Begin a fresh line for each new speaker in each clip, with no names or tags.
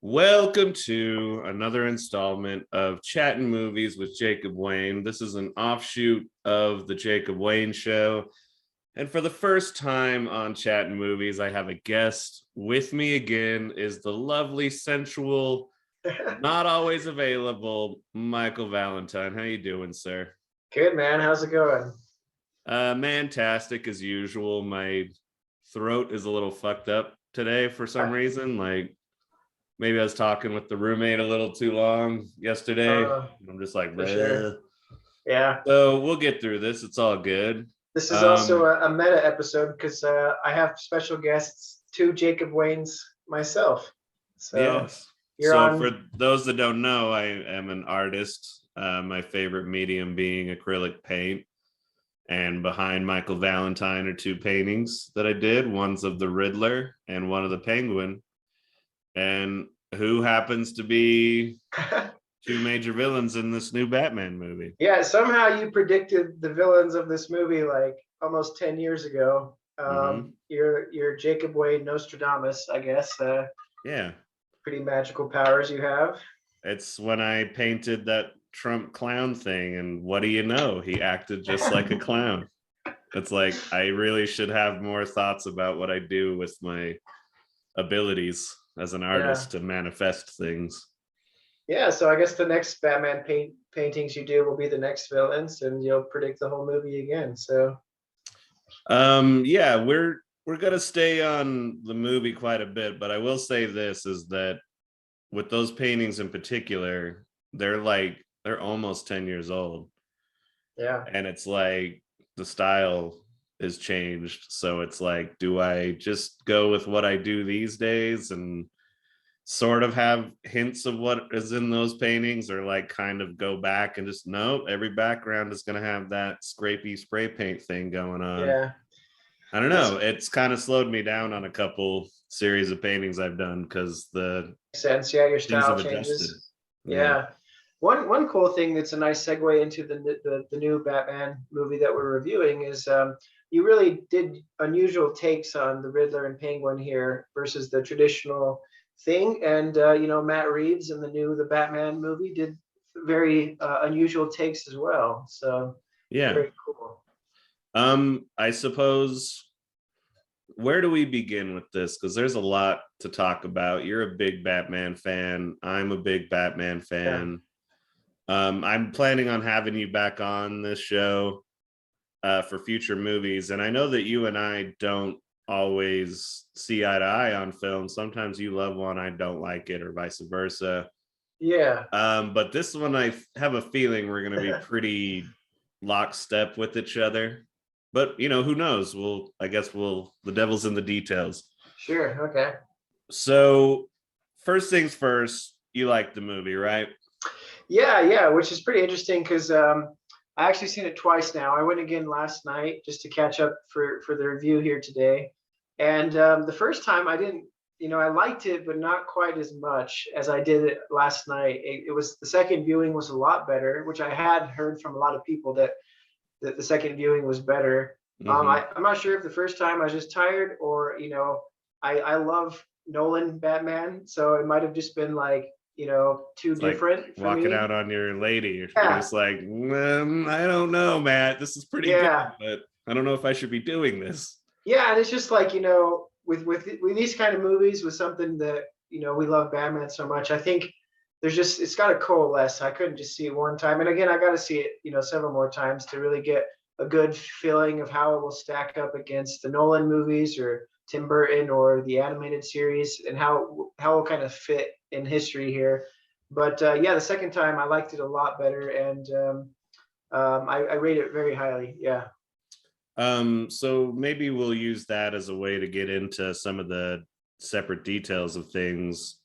Welcome to another installment of Chattin Movies with Jacob Wayne. This is an offshoot of the Jacob Wayne Show. And for the first time on Chattin Movies, I have a guest. With me again is the lovely, sensual, not always available Michael Valentine. How you doing, sir?
Good, man. How's it going?
Fantastic as usual. My throat is a little fucked up today for some reason. Maybe I was talking with the roommate a little too long yesterday. I'm just like,
for sure. Yeah.
So we'll get through this. It's all good.
This is also a meta episode because I have special guests, two Jacob Waynes myself. So
Yes.
you're
So
on.
for those that don't know, I am an artist. My favorite medium being acrylic paint. And behind Michael Valentine are two paintings that I did. One's of the Riddler and one of the Penguin. And who happens to be two major villains in this new Batman movie?
Yeah, somehow you predicted the villains of this movie like almost 10 years ago. You're Jacob Wayne Nostradamus, I guess.
Yeah.
Pretty magical powers you have.
It's when I painted that Trump clown thing, and what do you know? He acted just like a clown. It's like I really should have more thoughts about what I do with my abilities as an artist to manifest things.
Yeah, so I guess the next Batman paintings you do will be the next villains, and you'll predict the whole movie again. So,
yeah, we're gonna stay on the movie quite a bit, but I will say this is that with those paintings in particular, they're almost 10 years old.
Yeah.
And it's like the style is changed. So it's like, do I just go with what I do these days and sort of have hints of what is in those paintings, or like kind of go back and just nope, every background is going to have that scrapey spray paint thing going on?
Yeah.
I don't know. It's kind of slowed me down on a couple series of paintings I've done because the
sense. Yeah, your
things
style
have adjusted.
changes. Yeah. One cool thing that's a nice segue into the new Batman movie that we're reviewing is you really did unusual takes on the Riddler and Penguin here versus the traditional thing. And Matt Reeves in the Batman movie did very unusual takes as well. So
yeah,
very cool.
I suppose, where do we begin with this? Because there's a lot to talk about. You're a big Batman fan. I'm a big Batman fan. I'm planning on having you back on this show for future movies. And I know that you and I don't always see eye to eye on film. Sometimes you love one, I don't like it, or vice versa.
Yeah.
But this one, I have a feeling we're going to be pretty lockstep with each other. But who knows? The devil's in the details.
Sure. Okay.
So first things first, you like the movie, right?
Yeah, which is pretty interesting because I actually seen it twice now. I went again last night just to catch up for the review here today. And the first time I didn't, I liked it, but not quite as much as I did it last night. It was the second viewing was a lot better, which I had heard from a lot of people that the second viewing was better. I'm not sure if the first time I was just tired or, I love Nolan Batman. So it might have just been like, too it's different
like walking out on your lady. You're just like, I don't know, Matt, this is pretty good, but I don't know if I should be doing this.
Yeah, and it's just like, with these kind of movies, with something that we love Batman so much, I think it's got to coalesce. I couldn't just see it one time, and again I got to see it several more times to really get a good feeling of how it will stack up against the Nolan movies or Tim Burton or the animated series, and how it will kind of fit in history here. But the second time I liked it a lot better, and I rate it very highly. Yeah.
So maybe we'll use that as a way to get into some of the separate details of things.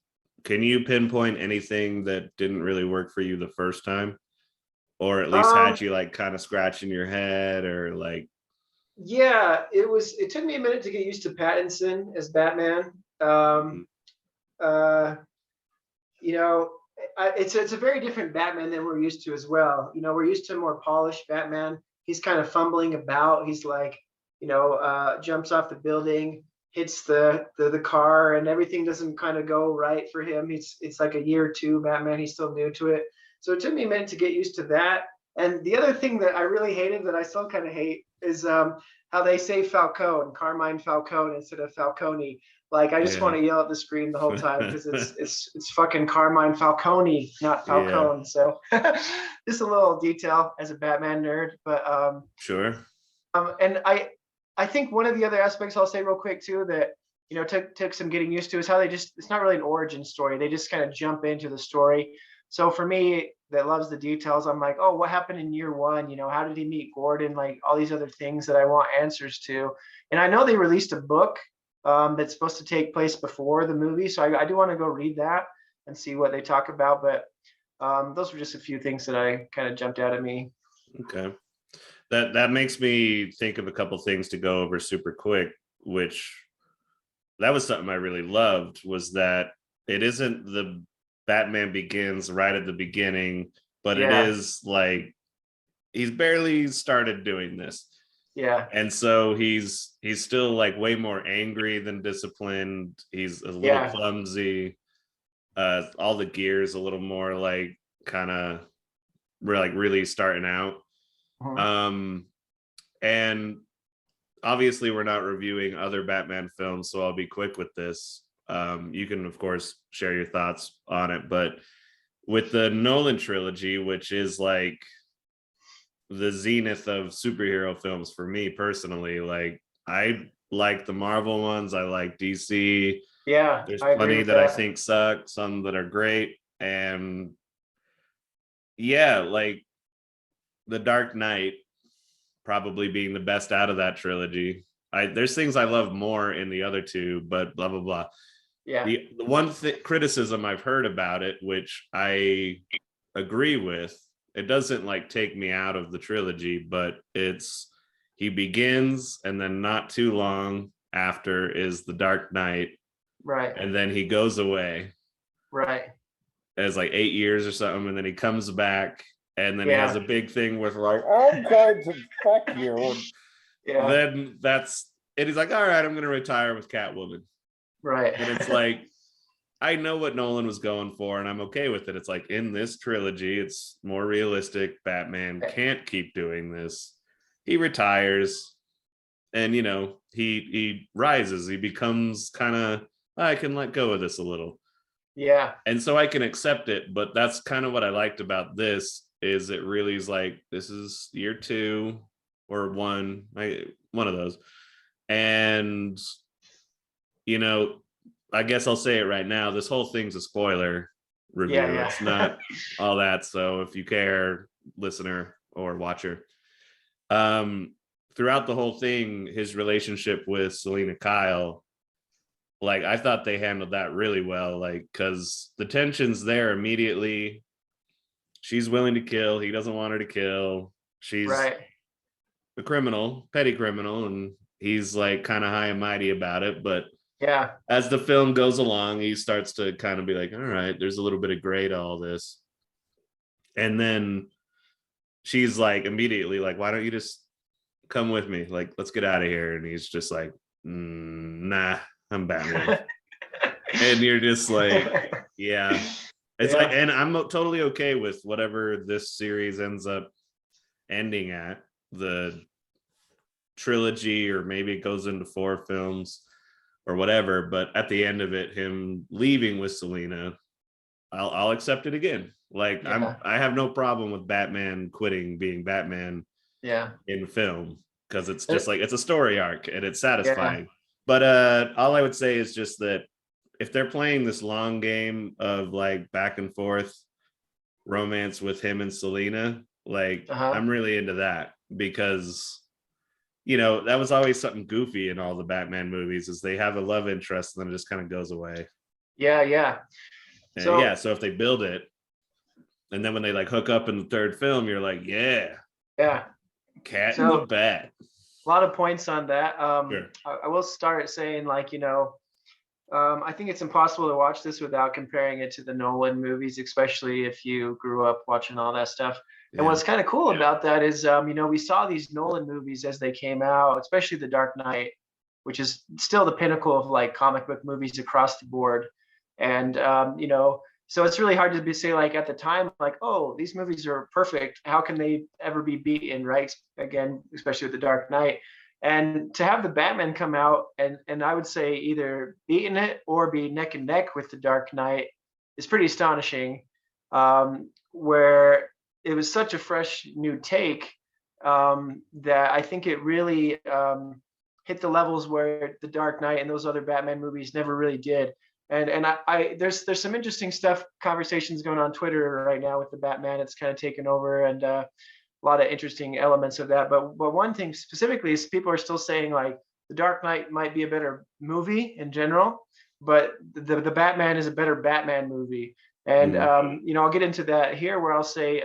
Can you pinpoint anything that didn't really work for you the first time, or at least had you like kind of scratching your head, or like?
Yeah, it took me a minute to get used to Pattinson as Batman. It's a very different Batman than we're used to as well. We're used to a more polished Batman. He's kind of fumbling about. He's like, jumps off the building. hits the car and everything doesn't kind of go right for him. It's like a year or two Batman. He's still new to it, so it took me a minute to get used to that. And the other thing that I really hated, that I still kind of hate, is how they say Falcone, Carmine Falcone instead of Falcone. Like, I just
Yeah.
want to yell at the screen the whole time because it's fucking Carmine Falcone, not
Yeah.
Falcone. So just a little detail as a Batman nerd, but
Sure.
and I think one of the other aspects I'll say real quick too that took some getting used to is how they just, it's not really an origin story. They just kind of jump into the story. So for me, that loves the details, I'm like, oh, what happened in year one? How did he meet Gordon? Like all these other things that I want answers to. And I know they released a book that's supposed to take place before the movie, so I do want to go read that and see what they talk about. But those were just a few things that I kind of jumped out at me.
Okay. That makes me think of a couple things to go over super quick, which that was something I really loved, was that it isn't the Batman Begins right at the beginning, but it
Yeah,
is like he's barely started doing this.
yeah,
And so he's still like way more angry than disciplined. He's a little
yeah.
clumsy. All the gears a little more like kind of like really starting out.
Mhm.
Um and obviously we're not reviewing other Batman films, so I'll be quick with this. You can of course share your thoughts on it, but with the Nolan trilogy, which is like the zenith of superhero films for me personally, like I like the Marvel ones, I like DC.
Yeah,
There's
I agree
plenty
with
that I
that.
think suck, some that are great, and yeah, like The Dark Knight probably being the best out of that trilogy. There's things I love more in the other two, but blah blah blah.
Yeah,
The one criticism I've heard about it, which I agree with, it doesn't like take me out of the trilogy, but it's he begins and then not too long after is The Dark Knight,
right,
and then he goes away
right.
as like 8 years or something, and then he comes back, and then he has
Yeah,
a big thing with like, I'm going to fuck you.
yeah,
Then that's and he's like, all right, I'm gonna retire with Catwoman.
right.
And it's like, I know what Nolan was going for, and I'm okay with it. It's like in this trilogy, it's more realistic. Batman can't keep doing this. He retires, and he rises. He becomes kind of, I can let go of this a little,
Yeah,
and so I can accept it. But that's kind of what I liked about this, is it really is like this is year two or one of those, and you know I guess I'll say it right now. This whole thing's a spoiler
yeah,
review. It's
yeah.
not all that. So if you care, listener or watcher, um, throughout the whole thing, his relationship with Selena Kyle, like I thought they handled that really well. Like, because the tension's there immediately. She's willing to kill. He doesn't want her to kill. She's
Right.
a criminal, petty criminal, and he's like kind of high and mighty about it. But
Yeah,
as the film goes along, he starts to kind of be like, all right, there's a little bit of gray to all this. And then she's like immediately like, why don't you just come with me? Like, let's get out of here. And he's just like, nah, I'm Batman. And you're just like, yeah. It's like,
yeah,
and I'm totally okay with whatever this series ends up ending at, the trilogy, or maybe it goes into 4 films or whatever. But at the end of it, him leaving with Selena, I'll accept it again. Like
yeah,
I have no problem with Batman quitting being Batman
yeah.
in film, because it's
Uh,
just like it's a story arc and it's
Yeah,
satisfying. But all I would say is just that if they're playing this long game of like back and forth romance with him and Selena, like
uh-huh.
I'm really into that, because that was always something goofy in all the Batman movies, is they have a love interest and then it just kind of goes away.
Yeah, yeah.
And yeah,
So,
so if they build it, and then when they like hook up in the third film, you're like, yeah,
yeah.
cat in the
So
bat.
a lot of points on that.
Sure.
I will start saying, like, I think it's impossible to watch this without comparing it to the Nolan movies, especially if you grew up watching all that stuff. And
Yeah.
what's kind of cool about that is, we saw these Nolan movies as they came out, especially The Dark Knight. which is still the pinnacle of like comic book movies across the board. And so it's really hard to say like at the time, like, oh, these movies are perfect. How can they ever be beaten, right? Again, especially with The Dark Knight. And to have the Batman come out and I would say either beaten it or be neck and neck with The Dark Knight is pretty astonishing. Where it was such a fresh new take, that I think it really hit the levels where The Dark Knight and those other Batman movies never really did. And I there's some interesting stuff, conversations going on Twitter right now with the Batman. It's kind of taken over, and a lot of interesting elements of that. But one thing specifically is people are still saying like The Dark Knight might be a better movie in general, but the Batman is a better Batman movie. And
Mm.
I'll get into that here, where I'll say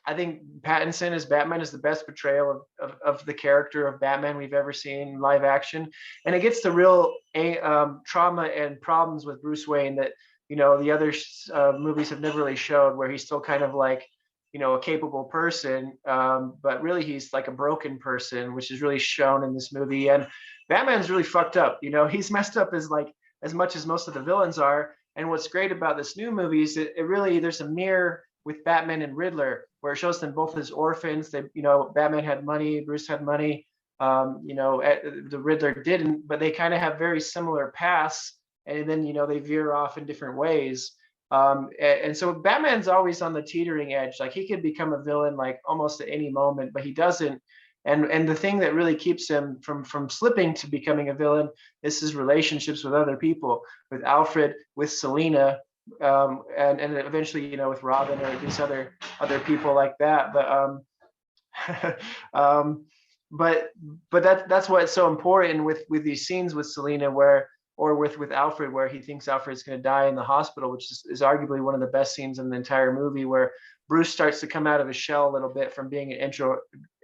I think Pattinson as Batman is the best portrayal of the character of Batman we've ever seen live action, and it gets the real trauma and problems with Bruce Wayne that the other movies have never really showed, where he's still kind of like a capable person, but really he's like a broken person, which is really shown in this movie. And Batman's really fucked up. He's messed up as much as most of the villains are. And what's great about this new movie is it really there's a mirror with Batman and Riddler, where it shows them both as orphans. They, Batman had money, Bruce had money, the Riddler didn't, but they kind of have very similar paths, and then they veer off in different ways. And so Batman's always on the teetering edge. Like he could become a villain like almost at any moment, but he doesn't. And the thing that really keeps him from slipping to becoming a villain is his relationships with other people, with Alfred, with Selina, and eventually with Robin or these other people like that. But that's why it's so important with these scenes with Selina, or with Alfred, where he thinks Alfred's going to die in the hospital, which is arguably one of the best scenes in the entire movie, where Bruce starts to come out of his shell a little bit from being an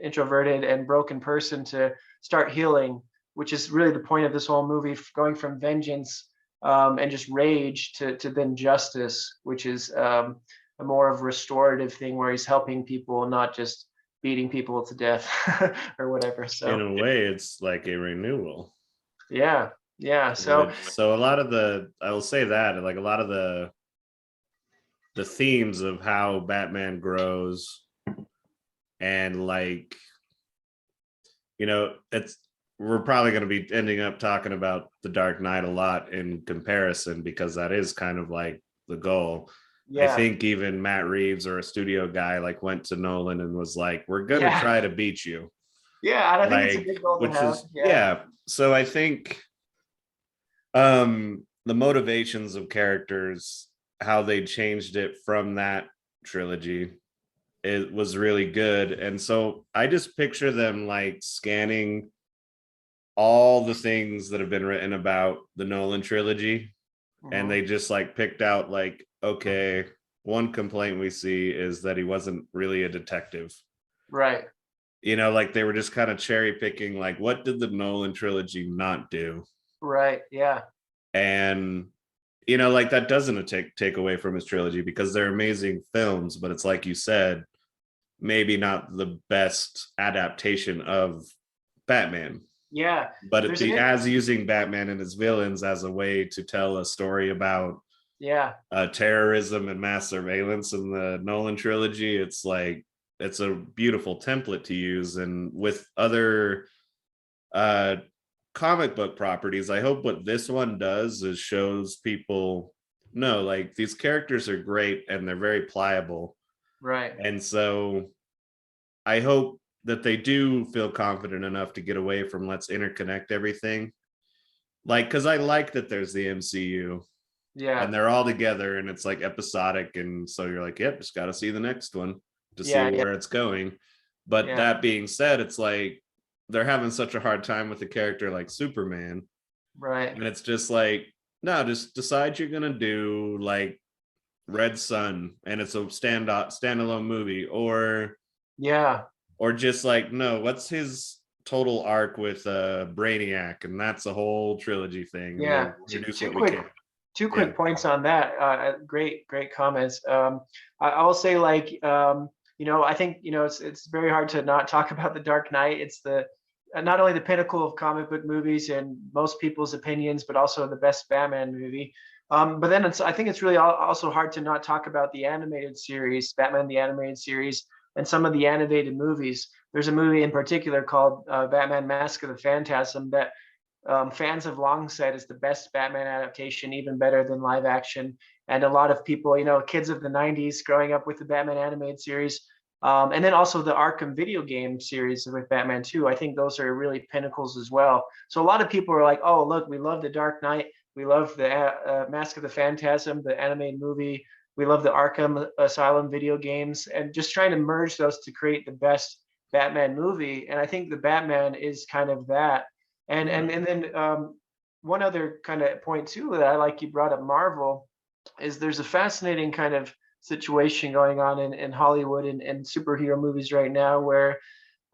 introverted and broken person to start healing, which is really the point of this whole movie, going from vengeance and just rage to then justice, which is a more of restorative thing, where he's helping people, not just beating people to death or whatever. So
in a way, it's like a renewal.
Yeah. So
a lot of I will say that like a lot of the themes of how Batman grows, and like we're probably going to be ending up talking about The Dark Knight a lot in comparison, because that is kind of like the goal. I think even Matt Reeves or a studio guy like went to Nolan and was like, we're going to try to beat you.
Yeah, and I think it's a big goal to have.
So I think the motivations of characters, how they changed it from that trilogy, it was really good. And so I just picture them like scanning all the things that have been written about the Nolan trilogy, and they just like picked out like, okay, one complaint we see is that he wasn't really a detective,
right?
Like they were just kind of cherry picking, like, what did the Nolan trilogy not do?
Right. Yeah.
And like that doesn't take away from his trilogy, because they're amazing films, but it's like you said, maybe not the best adaptation of Batman.
Yeah.
But as using Batman and his villains as a way to tell a story about terrorism and mass surveillance in the Nolan trilogy, it's like it's a beautiful template to use. And with other comic book properties, I hope what this one does is shows people, no, like these characters are great and they're very pliable,
right?
And so I hope that they do feel confident enough to get away from let's interconnect everything, like, because I like that there's the MCU, and they're all together and it's like episodic, and so you're like, yep, just got to see the next one to see where it's going. But that being said, it's like they're having such a hard time with a character like Superman,
right?
And it's just like, no, just decide you're gonna do like Red Sun and it's a standalone movie, or just like, no, what's his total arc with Brainiac, and that's a whole trilogy thing.
Two quick points on that. Great comments. I'll say like I think it's very hard to not talk about The Dark Knight. It's the not only the pinnacle of comic book movies and most people's opinions, but also the best Batman movie. But then I think it's really also hard to not talk about the animated series, Batman the Animated Series, and some of the animated movies. There's a movie in particular called Batman Mask of the Phantasm that fans have long said is the best Batman adaptation, even better than live action. And a lot of people, kids of the 90s growing up with the Batman animated series, and then also the Arkham video game series with Batman 2. I think those are really pinnacles as well. So a lot of people are like, oh, look, we love the Dark Knight. We love the Mask of the Phantasm, the animated movie. We love the Arkham Asylum video games, and just trying to merge those to create the best Batman movie. And I think the Batman is kind of that. And then one other kind of point too that I like, you brought up Marvel, is there's a fascinating kind of situation going on in Hollywood and superhero movies right now where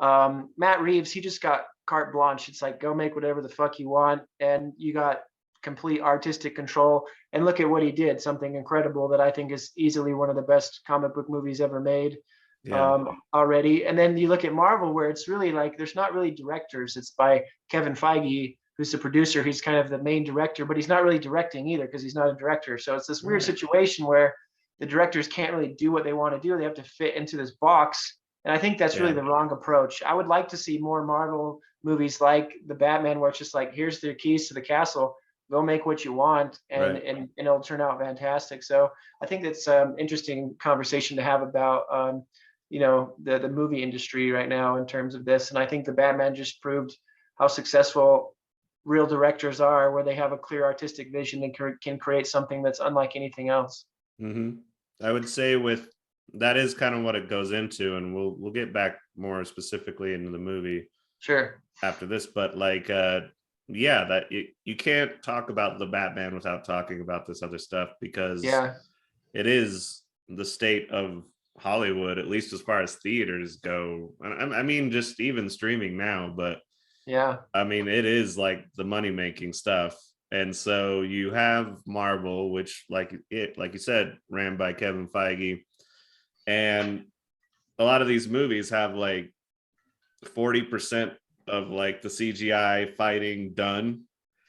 Matt Reeves, he just got carte blanche. It's like, go make whatever the fuck you want, and you got complete artistic control. And look at what he did, something incredible that I think is easily one of the best comic book movies ever made.
Yeah.
Already. And then you look at Marvel, where it's really like there's not really directors. It's by Kevin Feige, who's the producer. He's kind of the main director, but he's not really directing either because he's not a director. So it's this weird situation where the directors can't really do what they want to do. They have to fit into this box. And I think that's really the wrong approach. I would like to see more Marvel movies like the Batman, where it's just like, here's the keys to the castle. Go make what you want, and it'll turn out fantastic. So I think that's interesting conversation to have about the movie industry right now in terms of this. And I think the Batman just proved how successful real directors are, where they have a clear artistic vision and can create something that's unlike anything else.
I would say with that is kind of what it goes into, and we'll get back more specifically into the movie after this, but like that you can't talk about the Batman without talking about this other stuff, because it is the state of Hollywood, at least as far as theaters go. I mean, just even streaming now, but I mean, it is like the money making stuff. And so you have Marvel, which like you said, ran by Kevin Feige, and a lot of these movies have like 40% of like the CGI fighting done.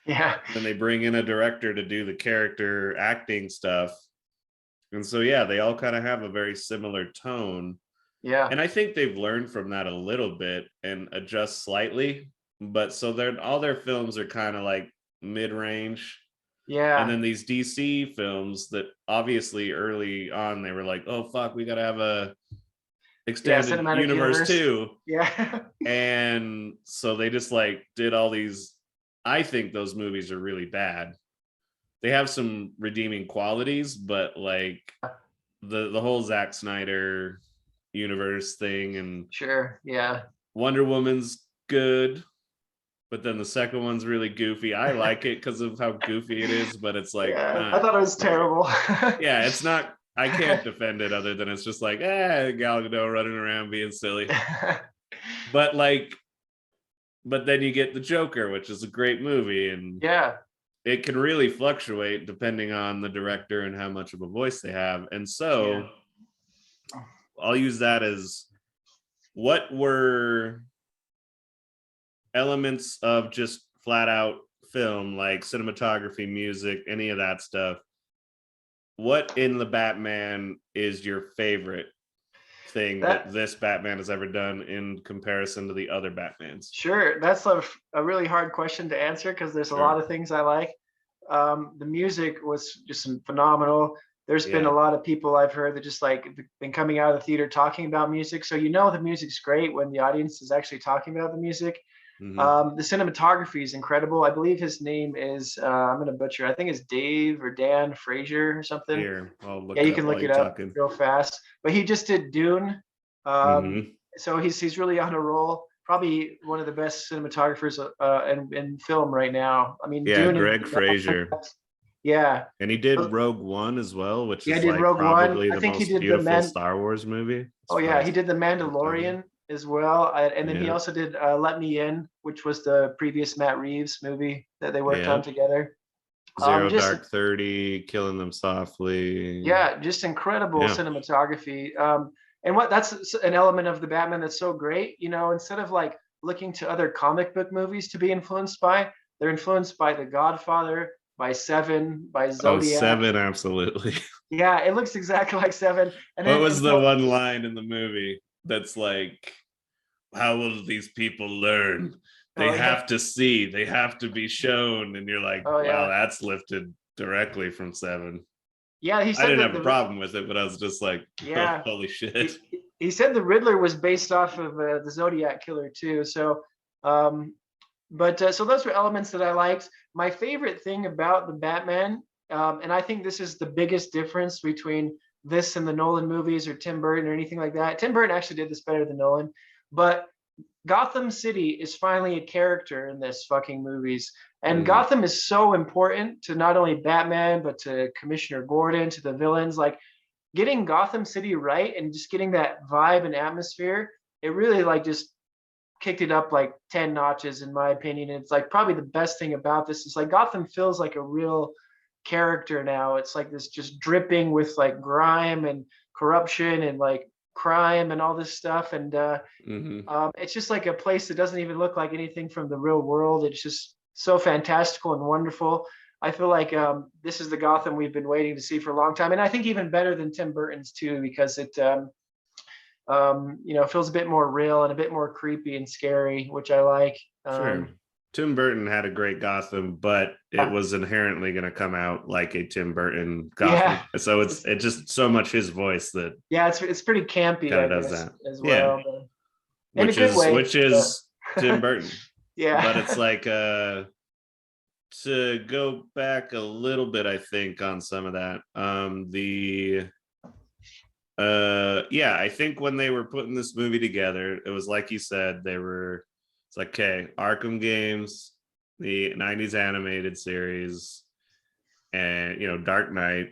Then they bring in a director to do the character acting stuff. And so, they all kind of have a very similar tone. And I think they've learned from that a little bit and adjust slightly. But so all their films are kind of like mid-range. And then these DC films that obviously early on they were like, oh, fuck, we got to have a extended universe too. And so they just like did all these. I think those movies are really bad. They have some redeeming qualities, but like the whole Zack Snyder universe thing, and Wonder Woman's good, but then the second one's really goofy. I like it because of how goofy it is, but it's like
I thought it was terrible.
It's not. I can't defend it other than it's just like, Gal Gadot running around being silly. But then you get the Joker, which is a great movie, and it can really fluctuate depending on the director and how much of a voice they have. And so I'll use that as, what were elements of just flat out film, like cinematography, music, any of that stuff? What in the Batman is your favorite thing that this Batman has ever done in comparison to the other Batmans?
Sure, that's a really hard question to answer because there's a lot of things I like. The music was just phenomenal. There's been a lot of people I've heard that just like been coming out of the theater talking about music. So the music's great when the audience is actually talking about the music. The cinematography is incredible. I believe his name is I'm gonna butcher. I think it's Dave or Dan Frazier or something.
Here, I'll look
you can look it up real fast. But he just did Dune, so he's really on a roll. Probably one of the best cinematographers in film right now. I mean, Dune
Greg Frazier. And he did Rogue One as well, which is like probably the most beautiful Star Wars movie.
He did The Mandalorian as well, and then he also did Let Me In, which was the previous Matt Reeves movie that they worked on together.
Zero Dark 30, Killing Them Softly.
Just incredible cinematography. And that's an element of the Batman that's so great. Instead of like looking to other comic book movies to be influenced by. They're influenced by The Godfather, by Seven, by
Oh,
Zodiac.
Seven, absolutely.
Yeah, it looks exactly like Seven. And
What
then
was
and
the
so
one line in the movie that's like, how will these people learn? They
oh yeah,
have to see, they have to be shown. And you're like,
oh
wow,
yeah.
that's lifted directly from Seven.
Yeah, he
I
said
didn't
that
have a problem with it, but I was just like, oh,
yeah,
holy shit.
he said the Riddler was based off of the Zodiac killer too. So um so those were elements that I liked. My favorite thing about the Batman, and I think this is the biggest difference between this and the Nolan movies or Tim Burton or anything like that. Tim Burton actually did this better than Nolan, but Gotham City is finally a character in this fucking movies. And
Mm,
Gotham is so important to not only Batman, but to Commissioner Gordon, to the villains. Like getting Gotham City right and just getting that vibe and atmosphere, it really like just kicked it up like 10 notches in my opinion. And it's like probably the best thing about this is like Gotham feels like a real character now. It's like this just dripping with like grime and corruption and like crime and all this stuff. And
hmm
it's just like a place that doesn't even look like anything from the real world. It's just so fantastical and wonderful. I feel like this is the Gotham we've been waiting to see for a long time, and I think even better than Tim Burton's too, because it feels a bit more real and a bit more creepy and scary, which I like.
Sure. Tim Burton had a great Gotham, but it
Yeah,
was inherently going to come out like a Tim Burton
yeah,
Gotham. So
it's
it's just so much his voice that
yeah, it's pretty campy,
kind
I
of does
guess,
that.
as
Yeah,
well, but in a good way.
which is Tim
But
Burton. But it's
yeah,
like to go back a little bit, I think, on some of that. The yeah, I think when they were putting this movie together, it was like you said, it's like, okay, Arkham games, the 90s animated series, and Dark Knight.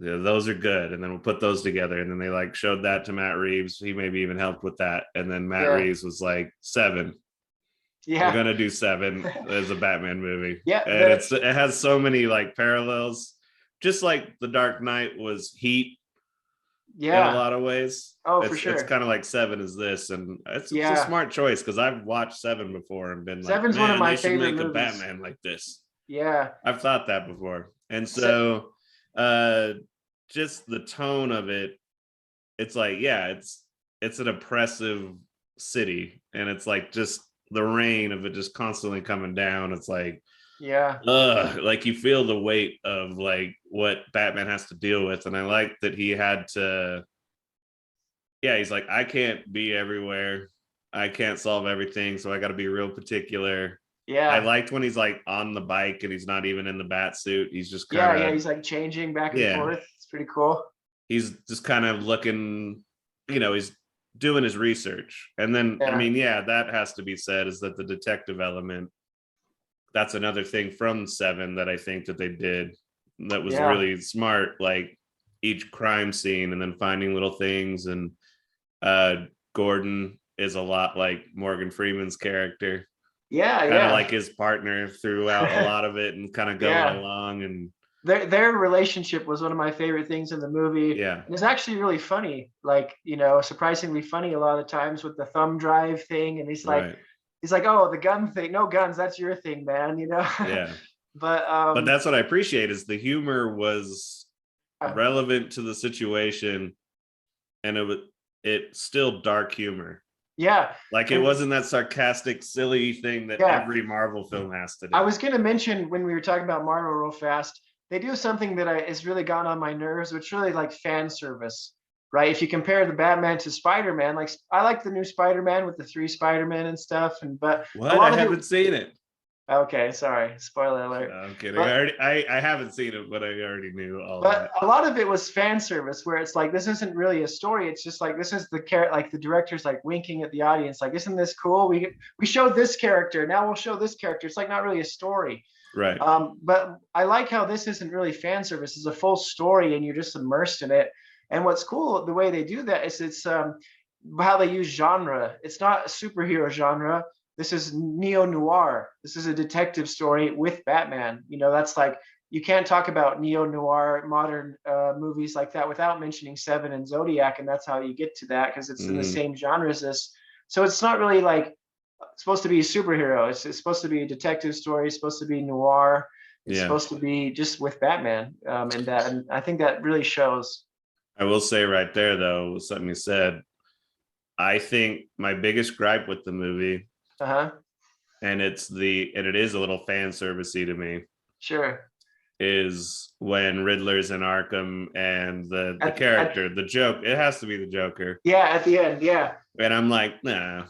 Yeah, those are good, and then we'll put those together. And then they like showed that to Matt Reeves. He maybe even helped with that. And then Matt
yeah,
Reeves was like, Seven, we're
yeah,
gonna do Seven as a Batman movie.
yeah.
And it has so many like parallels, just like the Dark Knight was Heat in a
Yeah.
lot of ways.
Oh, for
It's
sure.
kind of like Seven is this, and it's a
Yeah.
smart choice because I've watched Seven before and been like,
Seven's one of
man,
my
they should
favorite
make a
movies.
Batman like this.
Yeah.
I've thought that before. And
Se-
so uh just the tone of it, it's like, yeah, it's an oppressive city, and it's like just the rain of it just constantly coming down. It's like,
yeah.
like you feel the weight of like what Batman has to deal with. And I like that he had to, yeah, he's like, I can't be everywhere, I can't solve everything, so I got to be real particular. I
Yeah.
liked when he's like on the bike and he's not even in the bat suit, he's just kind
Yeah. Yeah.
of,
He's like changing back and
yeah,
forth. It's pretty cool.
he's just kind of looking, he's doing his research. And then, I
Yeah.
mean, yeah, that has to be said, is that the detective element, that's another thing from Seven that I think that they did that was
Yeah.
really smart. Like each crime scene and then finding little things. And Gordon is a lot like Morgan Freeman's character,
Yeah.
kind of
Yeah.
like his partner throughout a lot of it, and kind of going
Yeah.
along. And
Their relationship was one of my favorite things in the movie.
yeah,
And it's actually really funny, like, surprisingly funny a lot of times with the thumb drive thing. And
right,
he's like, oh, the gun thing, no guns, that's your thing, man.
yeah.
But
But that's what I appreciate, is the humor was relevant to the situation, and it's still dark humor.
yeah.
Like it
And
wasn't that sarcastic, silly thing that
yeah,
every Marvel film has to
I
do.
was going to mention when we were talking about Marvel real fast, they do something that is really gone on my nerves, which really like fan service, right? If you compare the Batman to Spider-Man, like I like the new Spider-Man with the 3 Spider-Man and stuff, but a
What? I
lot of it.
haven't seen it.
Okay, sorry, spoiler
No,
alert.
I'm kidding.
But
I haven't seen it, but I already knew all
but
that.
a lot of it was fan service, where it's like this isn't really a story. It's just like this is like the director's like winking at the audience, like, isn't this cool? We showed this character, now we'll show this character. It's like not really a story.
Right.
But I like how this isn't really fan service. It's a full story and you're just immersed in it. And what's cool, the way they do that is it's how they use genre. It's not a superhero genre. This is neo-noir. This is a detective story with Batman. That's like, you can't talk about neo-noir modern movies like that without mentioning Seven and Zodiac. And that's how you get to that, because it's in the
Mm,
same genre as this. So it's not really like supposed to be a superhero. It's supposed to be a detective story. It's supposed to be noir. It's
Yeah.
supposed to be just with Batman, and I think that really shows.
I will say right there though, something you said. I think my biggest gripe with the movie,
Uh-huh.
and it is a little fan servicey to me,
Sure.
is when Riddler's in Arkham and the
At
character, the joke, it has to be the Joker.
Yeah, at the end, yeah.
And I'm like, nah.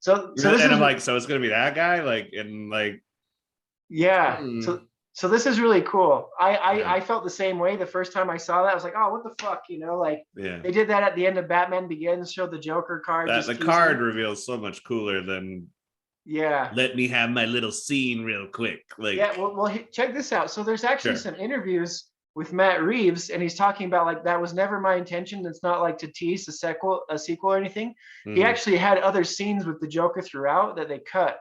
So this
And
is
I'm like, so it's gonna be that guy? Like, and like,
Yeah.
hmm,
So this is really cool.
yeah,
I felt the same way the first time I saw that. I was like, oh, what the fuck, like
yeah.
they did that at the end of Batman Begins, showed the Joker card
That
just
the
teasing.
card reveal is so much cooler than
Yeah.
let me have my little scene real quick.
Yeah,
Like,
well, check this out. So there's actually
sure.
some interviews with Matt Reeves, and he's talking about like that was never my intention. It's not like to tease a sequel or anything. He
Hmm.
actually had other scenes with the Joker throughout that they cut,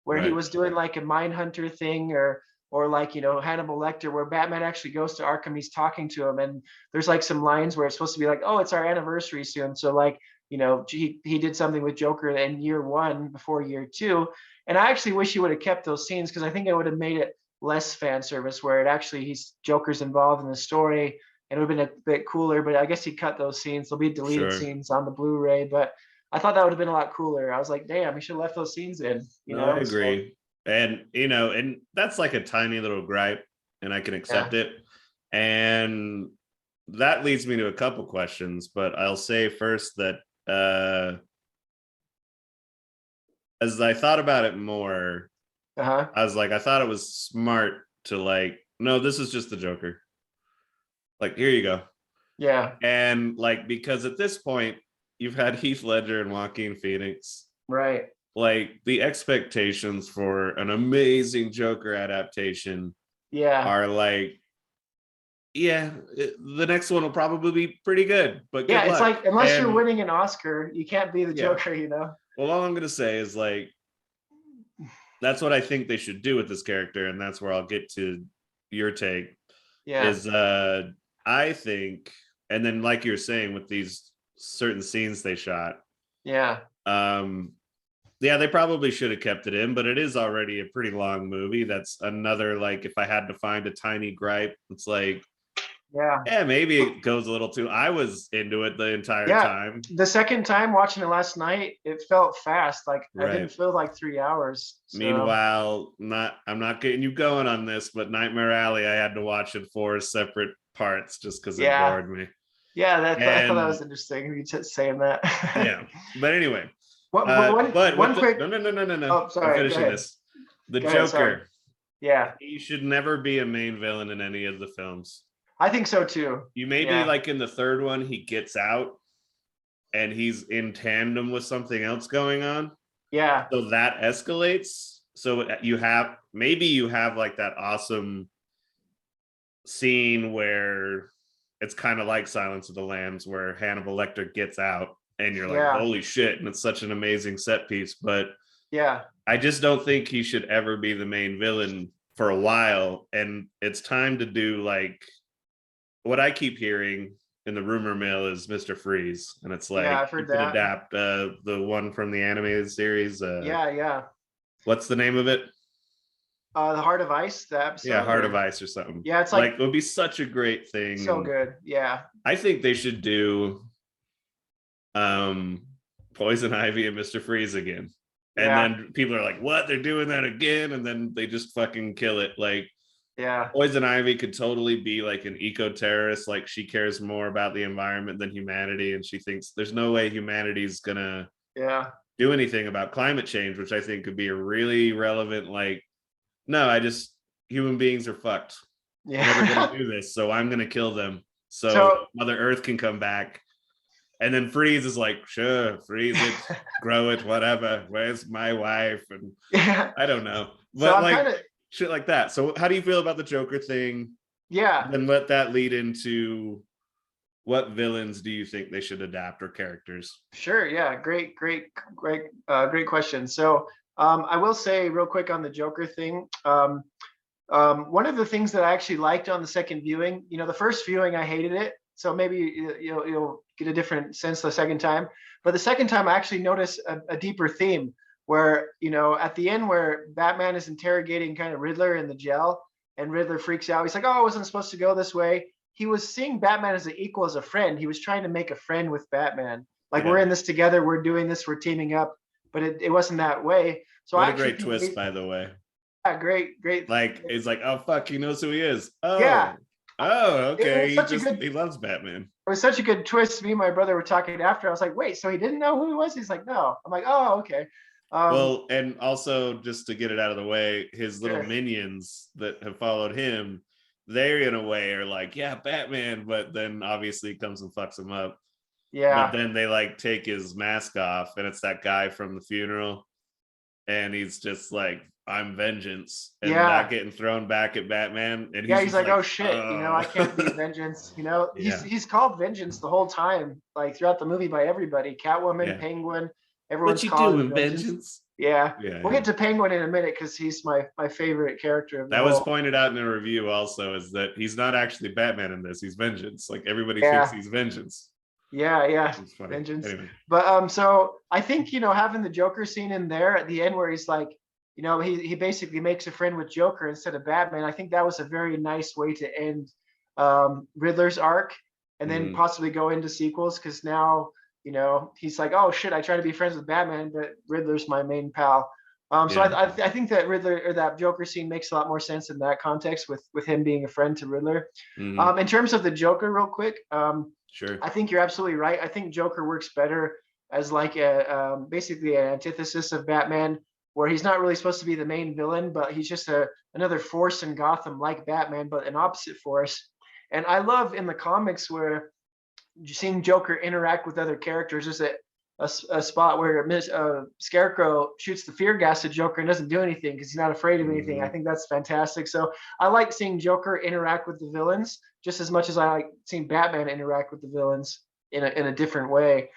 where he
Right.
was doing like a Mindhunter thing or like Hannibal Lecter, where Batman actually goes to Arkham. He's talking to him, and there's like some lines where it's supposed to be like, oh, it's our anniversary soon. So like he did something with Joker in year one before year two, and I actually wish he would have kept those scenes because I think it would have made it less fan service where it actually he's Joker's involved in the story and it would have been a bit cooler. But I guess he cut those scenes. There'll be deleted
Sure.
scenes on the Blu-ray, but I thought that would have been a lot cooler. I was like, damn, he should have left those scenes in,
No, I
So
agree. And and that's like a tiny little gripe, and I can
yeah.
accept it. And that leads me to a couple questions, but I'll say first that as I thought about it more,
Uh-huh.
I was like, I thought it was smart to like, no, this is just the Joker. Like, here you go.
Yeah.
And like, because at this point, you've had Heath Ledger and Joaquin Phoenix.
Right.
Like, the expectations for an amazing Joker adaptation
Yeah.
are like, yeah, the next one will probably be pretty good, but
Yeah.
good
It's
luck.
like unless you're
And
winning an Oscar, you can't be the
yeah,
Joker.
well, all I'm going to say is like, that's what I think they should do with this character. And that's where I'll get to your take
Yeah.
is I think, and then like you're saying with these certain scenes they shot,
Yeah.
um, yeah, they probably should have kept it in, but it is already a pretty long movie. That's another, like, if I had to find a tiny gripe, it's like,
Yeah.
yeah, maybe it goes a little too. I was into it the entire
Yeah.
time.
The second time watching it last night, it felt fast. Like I didn't
Right.
feel like 3 hours. So
Meanwhile, I'm not getting you going on this, but Nightmare Alley, I had to watch in 4 separate parts just because it
yeah.
bored me.
Yeah, I thought that
And
was interesting. You just saying that.
yeah, but anyway,
One
but with the
quick.
no,
Oh,
I'm
sorry. Go
finishing
ahead.
this. The
Go ahead. Sorry.
Joker,
Yeah,
he should never be a main villain in any of the films.
I think so too.
You maybe
Yeah.
like in the third one, he gets out and he's in tandem with something else going on.
Yeah.
So that escalates. So you have like that awesome scene where it's kind of like Silence of the Lambs, where Hannibal Lecter gets out and you're like,
Yeah.
holy shit. And it's such an amazing set piece. But
Yeah.
I just don't think he should ever be the main villain for a while. And it's time to do like what I keep hearing in the rumor mill is Mr. Freeze. And it's
Yeah.
like
I've
you
heard
could
that.
adapt the one from the animated series.
Yeah. Yeah.
What's the name of it?
The Heart of Ice, the
Yeah,
episode.
Heart of Ice or something.
Yeah, it's
Like
like
it would be such a great thing.
so
And
good. Yeah.
I think they should do Poison Ivy and Mr. Freeze again. And
Yeah.
then people are like, what? They're doing that again? And then they just fucking kill it. Like
Yeah.
Poison Ivy could totally be like an eco-terrorist. Like she cares more about the environment than humanity. And she thinks there's no way humanity's gonna
Yeah.
do anything about climate change, which I think could be a really relevant, like, no, human beings are fucked. We're never
Yeah.
gonna do this. So I'm gonna kill them. So
So
Mother Earth can come back. And then Freeze is like, sure, freeze it, grow it, whatever. Where's my wife? And
yeah.
I don't know.
So
But
I'm
like
kind of
shit like that. So how do you feel about the Joker thing?
yeah.
Then let that lead into what villains do you think they should adapt or characters?
Sure. Yeah. Great question. So I will say real quick on the Joker thing. One of the things that I actually liked on the second viewing, the first viewing I hated it. So maybe you'll get a different sense the second time. But the second time I actually noticed a deeper theme. where, you know, at the end where Batman is interrogating kind of Riddler in the jail, and Riddler freaks out. He's like, "Oh, I wasn't supposed to go this way." He was seeing Batman as an equal, as a friend. He was trying to make a friend with Batman. Like, we're
Yeah.
in this together, we're doing this, we're teaming up. But it wasn't that way. So
What
I
a
actually
great
think
twist, by the way.
yeah, great.
Like, it's like, oh fuck, he knows who he is.
Yeah,
Oh,
it
okay.
was such a
He
good
loves Batman.
it was such a good twist. Me and my brother were talking after. I was like, wait, so he didn't know who he was? He's like, no. I'm like, oh, okay.
Well, and also just to get it out of the way, his little
Sure.
minions that have followed him, they in a way are like, yeah, Batman, but then obviously he comes and fucks him up. But
Yeah.
then they like take his mask off, and it's that guy from the funeral, and he's just like, I'm vengeance, and that
Yeah.
getting thrown back at Batman, and
Yeah,
he's
he's
just
like,
like,
oh shit, you know, I can't be
oh.
vengeance. You know,
Yeah,
he's called vengeance the whole time, like throughout the movie by everybody. Catwoman,
yeah.
Penguin,
What
everyone's
you
calling him
doing,
vengeance.
vengeance?
Yeah.
Yeah,
We'll
yeah.
get to Penguin in a minute because he's my favorite character of the
That was
whole.
pointed out in a review also, is that he's not actually Batman in this. He's vengeance. Like, everybody thinks
Yeah.
he's vengeance.
Yeah,
It's funny.
vengeance.
Anyway.
But so I think, you know, having the Joker scene in there at the end where he's like, you know, he basically makes a friend with Joker instead of Batman. I think that was a very nice way to end Riddler's arc, and then
Mhm.
possibly go into sequels, because now, you know, he's like, oh shit, I try to be friends with Batman, but Riddler's my main pal. So
Yeah.
I think that Riddler, or that Joker scene, makes a lot more sense in that context with him being a friend to Riddler.
Mhm.
In terms of the Joker, real quick,
Sure.
I think you're absolutely right. I think Joker works better as like a basically an antithesis of Batman, where he's not really supposed to be the main villain, but he's just another force in Gotham, like Batman, but an opposite force. And I love in the comics where seeing Joker interact with other characters. There's a spot where Scarecrow shoots the fear gas at Joker and doesn't do anything because he's not afraid of anything. I
Mhm.
think that's fantastic. So I like seeing Joker interact with the villains just as much as I like seeing Batman interact with the villains in a different way.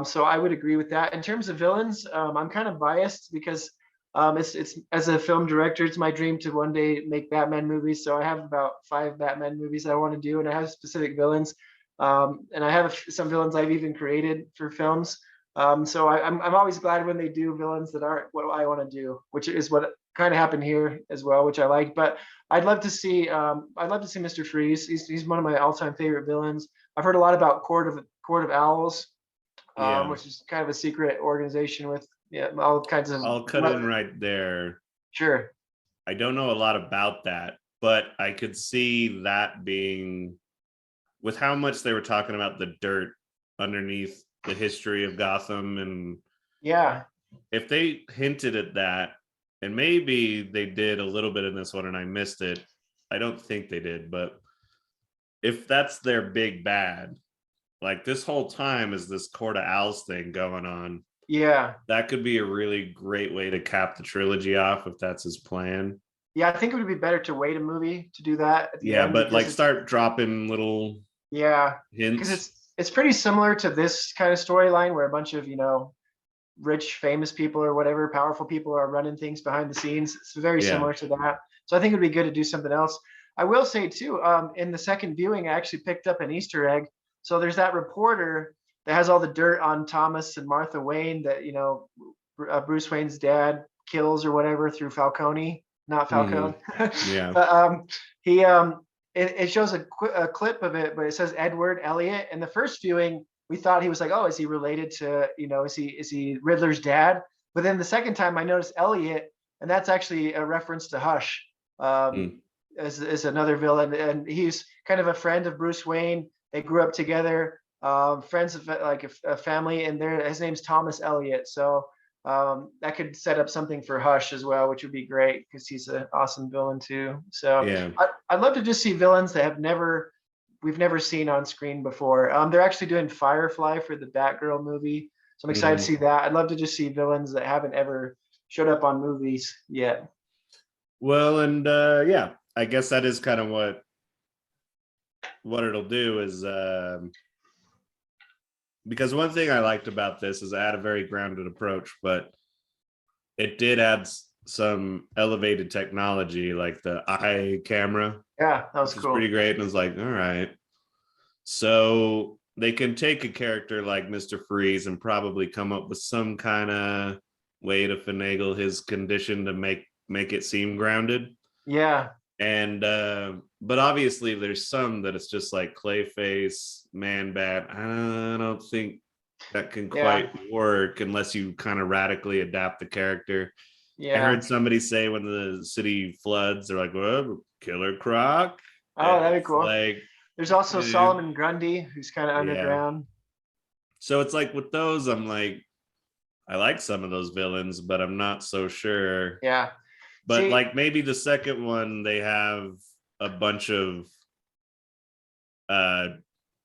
So I would agree with that. In terms of villains, I'm kind of biased because it's as a film director, it's my dream to one day make Batman movies. So I have about 5 Batman movies I want to do, and I have specific villains. And I have some villains I've even created for films. So I'm always glad when they do villains that aren't what I want to do, which is what kind of happened here as well, which I like. But I'd love to see Mr. Freeze. He's one of my all-time favorite villains. I've heard a lot about Court of Owls,
Yeah.
which is kind of a secret organization with, yeah, all kinds of
I'll cut in right there.
sure.
I don't know a lot about that, but I could see that being, with how much they were talking about the dirt underneath the history of Gotham, and
Yeah,
if they hinted at that, and maybe they did a little bit in this one and I missed it. I don't think they did, but if that's their big bad, like this whole time is this Court of Owls thing going on,
yeah,
that could be a really great way to cap the trilogy off if that's his plan.
yeah. I think it would be better to wait a movie to do that at the
Yeah,
end
but
because
like
it's
start dropping little
yeah, because
hints.
it's pretty similar to this kind of storyline where a bunch of, you know, rich, famous people or whatever, powerful people are running things behind the scenes. It's very
Yeah.
similar to that. So I think it'd be good to do something else. I will say too, in the second viewing, I actually picked up an Easter egg. So there's that reporter that has all the dirt on Thomas and Martha Wayne that, you know, Bruce Wayne's dad kills or whatever through Falcone, not Falcone.
Hmm. Yeah.
But he it shows a clip of it, but it says Edward Elliot. In the first viewing, we thought he was like, oh, is he related to, you know, is he Riddler's dad? But then the second time I noticed Elliot, and that's actually a reference to Hush, um,
Mm.
as another villain, and he's kind of a friend of Bruce Wayne. They grew up together, friends of like a family, and his name's Thomas Elliot. So that could set up something for Hush as well, which would be great because he's an awesome villain too. So
Yeah.
I'd love to just see villains that we've never seen on screen before. They're actually doing Firefly for the Batgirl movie, so I'm excited to
Hmm.
see that. I'd love to just see villains that haven't ever showed up on movies yet.
Well, and yeah, I guess that is kind of what it'll do is, because one thing I liked about this is I had a very grounded approach, but it did add some elevated technology, like the eye camera,
Yeah, that was
which was pretty
cool.
great. And I was like, all right, so they can take a character like Mr. Freeze and probably come up with some kind of way to finagle his condition to make it seem grounded.
Yeah.
And but obviously there's some that it's just like Clayface, Man Bat. I don't think that can
Yeah.
quite work unless you kind of radically adapt the character. I
Yeah.
heard somebody say when the city floods, they're like, "Well, Killer Croc," and
Oh, that'd be
it's
cool.
like,
There's also
eh,
Solomon Grundy, who's kind of
yeah.
underground.
So it's like with those, I'm like, I like some of those villains, but I'm not so sure.
Yeah.
But
See,
like maybe the second one, they have a bunch of uh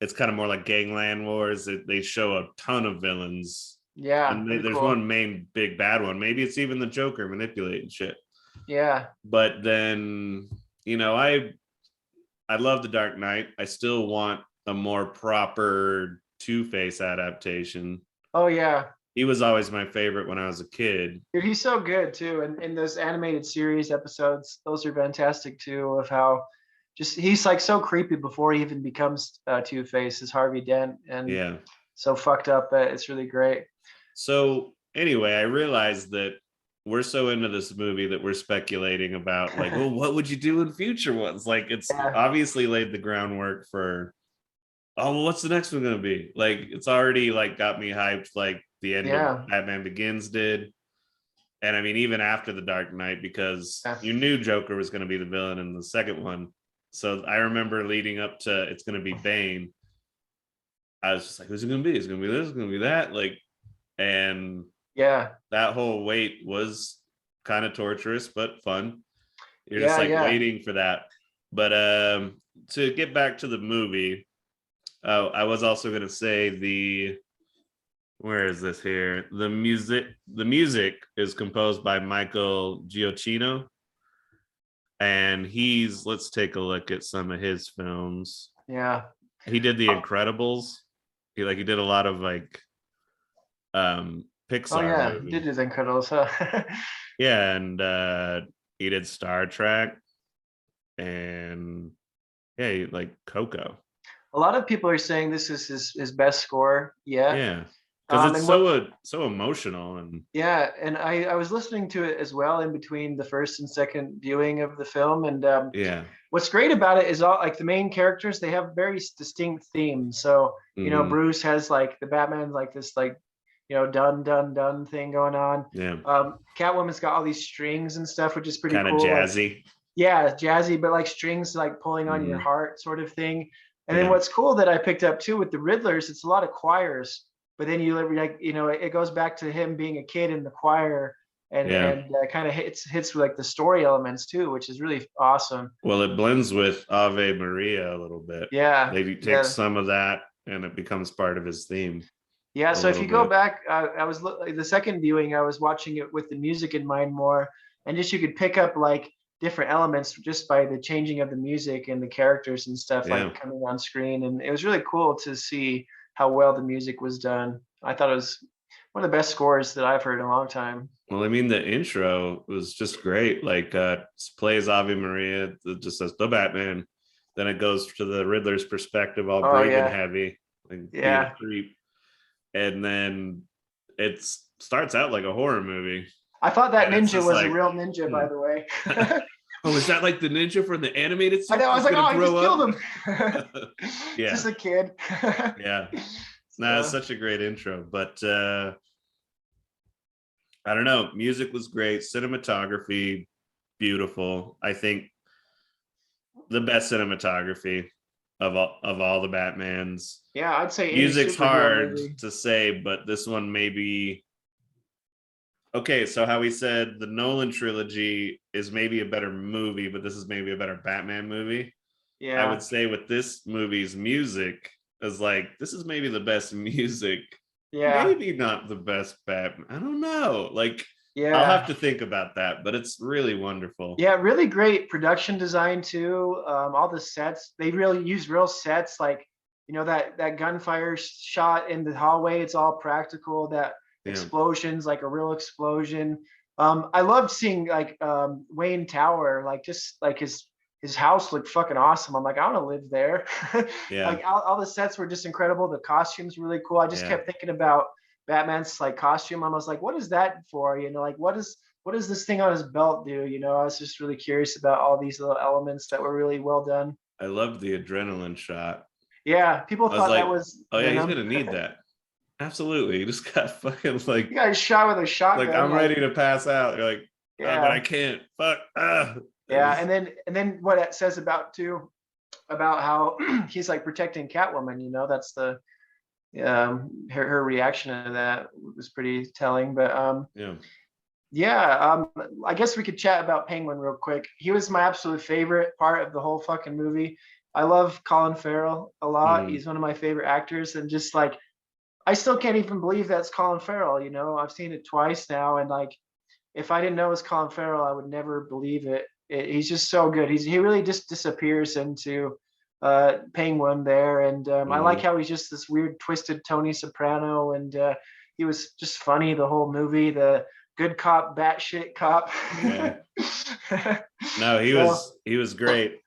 it's kind of more like Gangland Wars. They show a ton of villains,
yeah,
and
that'd be
there's
cool.
one main big bad one. Maybe it's even the Joker manipulating shit.
Yeah.
But then, you know, I love the Dark Knight. I still want a more proper Two-Face adaptation.
Oh yeah.
He was always my favorite when I was a kid.
Dude, he's so good too. And in those animated series episodes, those are fantastic too, of how just he's like so creepy before he even becomes Two-Face as Harvey Dent and
Yeah.
so fucked up. It's really great.
So anyway, I realized that we're so into this movie that we're speculating about like, well, what would you do in future ones? Like it's
Yeah.
obviously laid the groundwork for, oh, well, what's the next one gonna be? Like it's already like got me hyped like the end of
Yeah.
Batman Begins did. And I mean, even after the Dark Knight, because
Yeah.
you knew Joker was gonna be the villain in the second one. So I remember leading up to it's gonna be Bane. I was just like, who's it gonna be? It's gonna be this, it's gonna be that. Like, and
Yeah.
that whole wait was kind of torturous but fun. You're just
Yeah.
like
Yeah.
waiting for that. But to get back to the movie, I was also going to say the where is this here? The music is composed by Michael Giacchino, and he's let's take a look at some of his films.
Yeah.
He did The Incredibles. He did a lot of like
Oh
Pixar
yeah. He did
movies.
his Incredibles, huh?
Yeah, and he did Star Trek and yeah, like Coco.
A lot of people are saying this is his best score yet.
Yeah, because it's
And what
so emotional and
Yeah, and I was listening to it as well in between the first and second viewing of the film, and
yeah,
what's great about it is all like the main characters they have very distinct themes. So
hmm,
Bruce has like the Batman like this like dun dun dun thing going on.
yeah,
Catwoman's got all these strings and stuff, which is pretty
kind of
cool. Like
jazzy.
yeah, jazzy, but like strings like pulling on your
Hmm,
heart sort of thing. And then
yeah,
what's cool that I picked up too with the Riddlers, it's a lot of choirs, but then you like it goes back to him being a kid in the choir and
yeah.
kind of hits with like the story elements too, which is really awesome.
Well, it blends with Ave Maria a little bit.
Yeah,
They take
yeah.
some of that and it becomes part of his theme
Yeah,
a
so if
little
you go
bit.
back, I was the second viewing, I was watching it with the music in mind more, and just you could pick up like different elements just by the changing of the music and the characters and stuff
Yeah.
like coming on screen, and it was really cool to see how well the music was done. I thought it was one of the best scores that I've heard in a long time.
Well, I mean, the intro was just great. Like, plays Ave Maria, it just says the Batman. Then it goes to the Riddler's perspective, all
Oh
breathing
yeah,
heavy, like being a
yeah.
creep. And then it starts out like a horror movie.
I thought that
And it's
ninja
just
was a
like,
real ninja,
hmm.
by the way.
Oh, is that like the ninja from the animated
I
series
know. I was
who's
like, oh,
going to
I just
grow
killed
up?
him.
Yeah.
Just a kid.
Yeah. No, it's
So
such a great intro. But I don't know. Music was great. Cinematography, beautiful. I think the best cinematography of all the Batmans.
yeah, I'd say any
Music's
superhero
hard
movie.
to say, but this one maybe okay. So how we said the Nolan trilogy is maybe a better movie, but this is maybe a better Batman movie. I would
Yeah,
say with this movie's music is like this is maybe the best music,
yeah,
maybe not the best Batman. I don't know. Like I'll have
yeah,
to think about that, but it's really wonderful.
yeah. Really great production design too. All the sets they really use real sets. Like that gunfire shot in the hallway. It's all practical. That
Yeah.
explosions like a real explosion. I loved seeing like Wayne Tower. Like just like his house looked fucking awesome. I'm like I want to live there.
Yeah.
Like all the sets were just incredible. The costumes were really cool. I just
Yeah.
kept thinking about Batman's like costume. I was like, what is that for? You know, like what does this thing on his belt do? You know, I was just really curious about all these little elements that were really well done.
I loved the adrenaline shot.
Yeah, people
I was
thought that
like,
was
oh yeah, he's
Venom.
gonna need that. Absolutely. He just got fucking
You got shot with a
like
shotgun.
I'm ready to pass out. You're like, oh, but I
Yeah,
can't. Fuck. It
yeah,
was,
and then what it says about too about how he's like protecting Catwoman. You know, that's the her reaction to that was pretty telling. But
yeah.
yeah, I guess we could chat about Penguin real quick. He was my absolute favorite part of the whole fucking movie. I love Colin Farrell a lot.
Mm.
He's one of my favorite actors, and just like I still can't even believe that's Colin Farrell. You know, I've seen it twice now, and like if I didn't know it was Colin Farrell, I would never believe it. He's just so good. He really just disappears into Penguin there, and I like
Hmm.
how he's just this weird twisted Tony Soprano, and he was just funny the whole movie. The good cop, batshit cop.
Yeah. No,
So
he was great.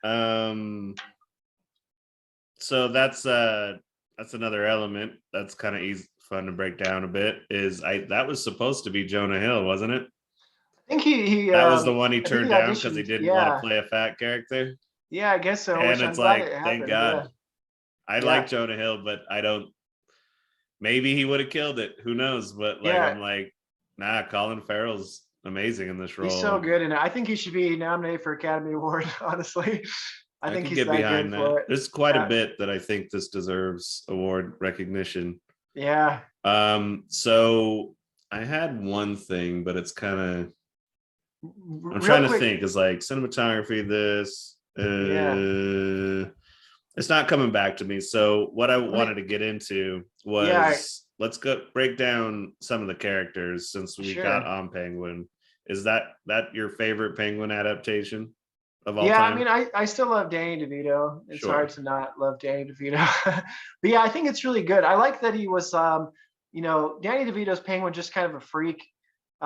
So that's another element that's kind of easy fun to break down a bit. Is I that was supposed to be Jonah Hill, wasn't it?
I think he
That was the one he
I think he
turned down because he
auditioned.
didn't want to
Yeah,
play a fat character.
yeah, I guess so.
And
Which
it's
I'm glad
like,
it
thank
happened. Yeah,
God. I like
yeah,
Jonah Hill, but I don't. Maybe he would have killed it. Who knows? But like,
yeah.
I'm like, nah. Colin Farrell's amazing in this
He's so
role.
good, and I think he should be nominated for Academy Award. Honestly, I
I
think
could
he's
get
that good
behind that.
for it.
There's quite a
Yeah,
bit that I think this deserves award recognition.
yeah.
So I had one thing, but it's kind of I'm
Real
trying to
quick,
think. Is like cinematography. This
yeah.
it's not coming back to me. So what I
Let me,
wanted to get into
yeah,
was let's go break down some of the characters since we got
sure.
on Penguin. Is that your favorite Penguin adaptation of all
Yeah, I
time?
mean, I still love Danny DeVito. It's hard
Sure.
to not love Danny DeVito. But yeah, I think it's really good. I like that he was, you know, Danny DeVito's Penguin, just kind of a freak.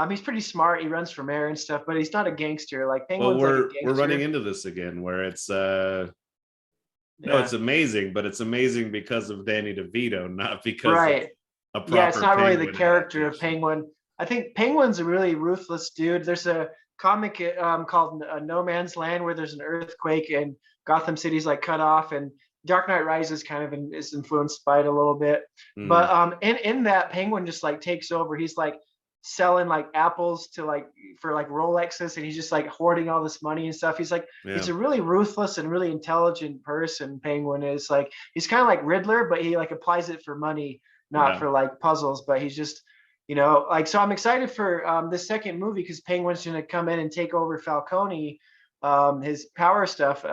He's pretty smart. He runs for mayor and stuff, but he's not a gangster. Like
Well,
Penguin's like a
we're running
gangster.
into this again where it's no, it's
Yeah,
amazing, but it's amazing because of Danny DeVito, not because of
right.
a
Yeah, it's
proper
not really the
Penguin
character of
adaptation.
Penguin. I think Penguin's a really ruthless dude. There's a comic called No Man's Land where there's an earthquake and Gotham City's like cut off, and Dark Knight Rises kind of is influenced by it a little bit. But
Mm,
in that, Penguin just like takes over. He's like selling like apples to like for like Rolexes, and he's just like hoarding all this money and stuff. He's like
yeah,
he's a really ruthless and really intelligent person. Penguin is like he's kind of like Riddler, but he like applies it for money, not
yeah.
for like puzzles. But he's just you know like so I'm excited for this second movie because Penguin's going to come in and take over Falcone, his power stuff,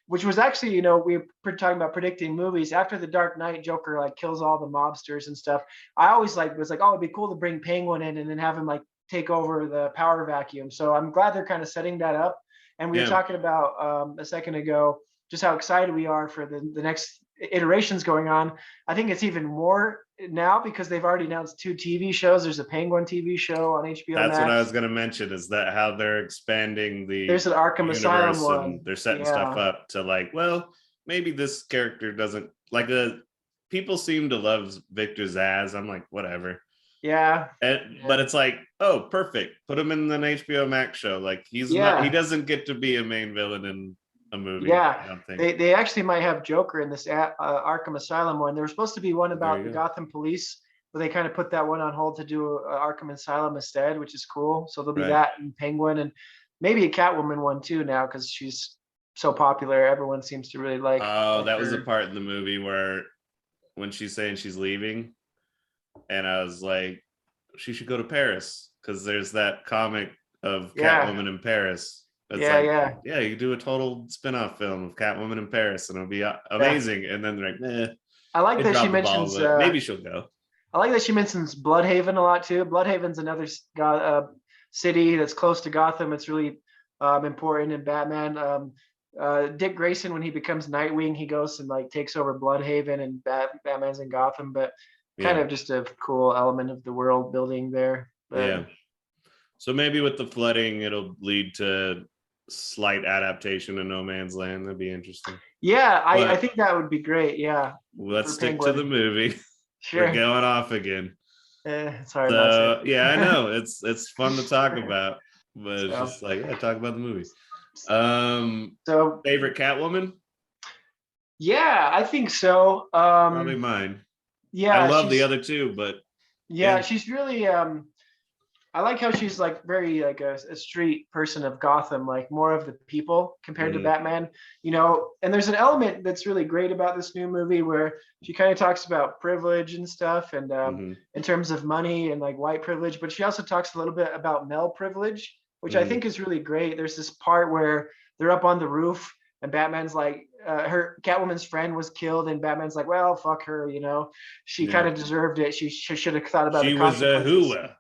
which was actually you know we were talking about predicting movies after the Dark Knight. Joker like kills all the mobsters and stuff. I always like was like, oh, it'd be cool to bring Penguin in and then have him like take over the power vacuum. So I'm glad they're kind of setting that up. And we were
Yeah,
talking about a second ago just how excited we are for the next iterations going on. I think it's even more now because they've already announced 2 TV shows. There's a Penguin TV show on HBO
that's what I was
Max.
going to mention is that how they're expanding the
There's an Arkham Asylum
universe and
one.
they're setting stuff
Yeah.
up to like, well, maybe this character doesn't like a people seem to love Victor Zaz. I'm like, whatever.
Yeah.
But
Yeah.
it's like, oh, perfect. Put him in an HBO Max show. Like he
Yeah.
doesn't get to be a main villain in a movie,
Yeah,
I don't think.
they actually might have Joker in this Arkham Asylum one. There was supposed to be one
There
about
you
the
go.
Gotham Police, but they kind of put that one on hold to do Arkham Asylum instead, which is cool. So there'll be
Right.
that and Penguin and maybe a Catwoman one too now because she's so popular. Everyone seems to really
Oh,
like
that was the
her.
part in the movie where when she's saying she's leaving, and I was like, she should go to Paris because there's that comic of
Yeah,
Catwoman in Paris. It's
yeah,
like,
yeah,
yeah, you do a total spin-off film of Catwoman in Paris and it'll be
yeah.
amazing. And then they're like,
I like
they
that she
dropped the ball,
mentions.
but maybe she'll go.
I like that she mentions Bloodhaven a lot too. Bloodhaven's another city that's close to Gotham. It's really important in Batman. Dick Grayson, when he becomes Nightwing, he goes and like takes over Bloodhaven, and Batman's in Gotham. But kind
Yeah,
of just a cool element of the world building there.
yeah.
But
So maybe with the flooding, it'll lead to slight adaptation of No Man's Land. That'd be interesting.
yeah, I
But
think that would be great. Yeah,
let's
for
stick to the
Penguin.
movie. We're
Sure.
going off again.
It's hard not to.
So yeah, I know it's fun to talk about, but it's
So,
just like, yeah, talk about the movie.
so
Favorite Catwoman?
yeah, I think so.
Probably mine. I
Yeah,
love the other two, but yeah.
she's really I like how she's like very like a street person of Gotham, like more of the people compared to
Mhm,
Batman, you know. And there's an element that's really great about this new movie where she kind of talks about privilege and stuff, and
mhm,
in terms of money and like white privilege, but she also talks a little bit about male privilege, which I
mhm.
think is really great. There's this part where they're up on the roof and Batman's like, her Catwoman's friend was killed, and Batman's like, well, fuck her, you know, she kind
Yeah.
of deserved it. She should have thought about the
She was a
consequences.
hooah.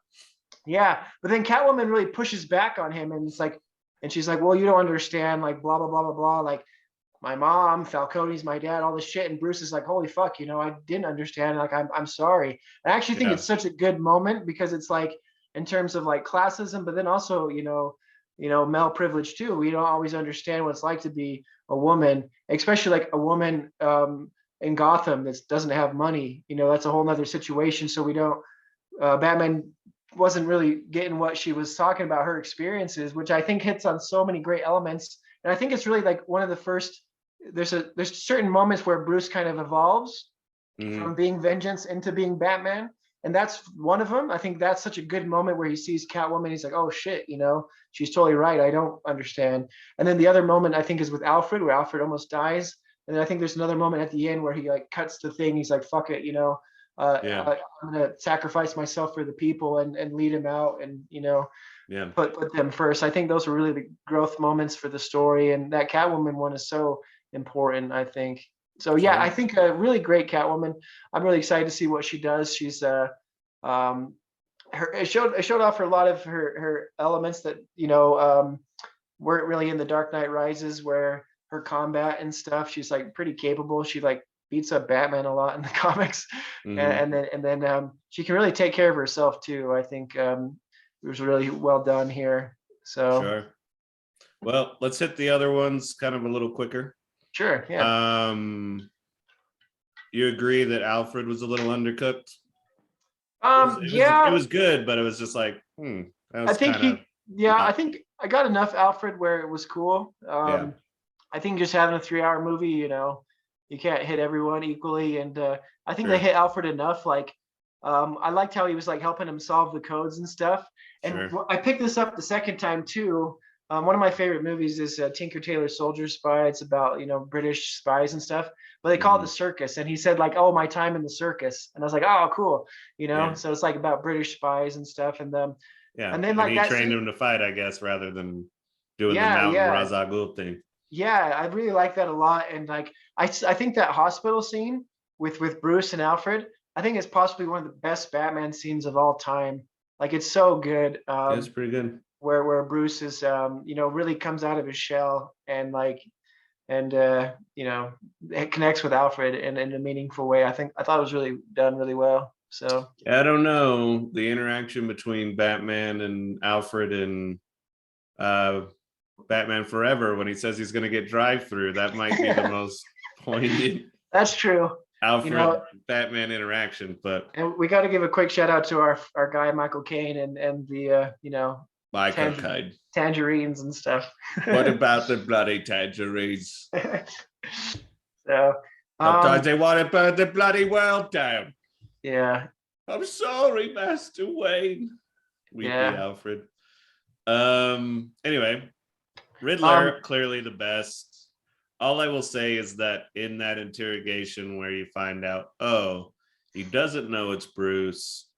Yeah, but then Catwoman really pushes back on him, and it's like, and she's like, "Well, you don't understand, like blah blah blah blah blah. Like my mom, Falcone's my dad, all this shit." And Bruce is like, "Holy fuck, you know, I didn't understand. Like I'm sorry." I actually think
Yeah.
it's such a good moment because it's like in terms of like classism, but then also male privilege too. We don't always understand what it's like to be a woman, especially like a woman in Gotham that doesn't have money. You know, that's a whole nother situation. So we don't. Batman wasn't really getting what she was talking about, her experiences, which I think hits on so many great elements. And I think it's really like one of the first. There's certain moments where Bruce kind of evolves from
Mhm.
being Vengeance into being Batman, and that's one of them. I think that's such a good moment where he sees Catwoman. He's like, oh shit, you know, she's totally right. I don't understand. And then the other moment I think is with Alfred, where Alfred almost dies. And then I think there's another moment at the end where he like cuts the thing. He's like, fuck it, you know,
Yeah.
I'm gonna sacrifice myself for the people and lead him out, and you know,
Yeah.
put them first. I think those were really the growth moments for the story, and that Catwoman one is so important, I think. So yeah, I
Sure.
think a really great Catwoman. I'm really excited to see what she does. She's um it showed off a lot of her elements that weren't really in the Dark Knight Rises, where her combat and stuff. She's like pretty capable. She like beats up Batman a lot in the comics,
Mhm.
and then she can really take care of herself too. I think it was really well done here. So
Sure. Well, let's hit the other ones kind of a little quicker.
sure, yeah.
Um, you agree that Alfred was a little undercooked? It
Yeah,
was good, but it was just like, that
I
was
think
kind of
yeah, I
not.
think I got enough Alfred where it was cool.
Yeah.
I think just having a 3 hour movie, you know, you can't hit everyone equally. And I think they
Sure.
hit Alfred enough. Like, I liked how he was like helping him solve the codes and stuff. And
Sure.
I picked this up the second time too. One of my favorite movies is Tinker Tailor Soldier Spy. It's about, you know, British spies and stuff, but they call it the
Mhm.
circus. And he said like, "Oh, my time in the circus," and I was like, "Oh, cool," you know.
Yeah.
So it's like about British spies and stuff.
Yeah.
And then
And
like
he
that
trained
scene,
him to fight, I guess, rather than doing the
yeah,
mountain
yeah.
Razagul thing.
Yeah, I really like that a lot. And like, I think that hospital scene with Bruce and Alfred, I think it's possibly one of the best Batman scenes of all time. Like, it's so good.
Yeah, it's pretty good.
Where Bruce is, really comes out of his shell and like, and it connects with Alfred in a meaningful way. I thought it was really done really well. So
I don't know, the interaction between Batman and Alfred and uh, Batman Forever when he says he's going to get drive through. That might be the most poignant
that's true. You
Alfred
know,
Batman interaction. But
and we got to give a quick shout out to our guy Michael Caine and the
Michael
tang-
Caine,
tangerines and stuff.
what about the bloody tangerines?
So,
Sometimes
um,
they want to burn the bloody world down.
yeah,
I'm sorry, Master Wayne. Weepy
yeah.
Alfred. Anyway,
Um,
Riddler, clearly the best. All I will say is that in that interrogation where you find out, oh, he doesn't know it's Bruce.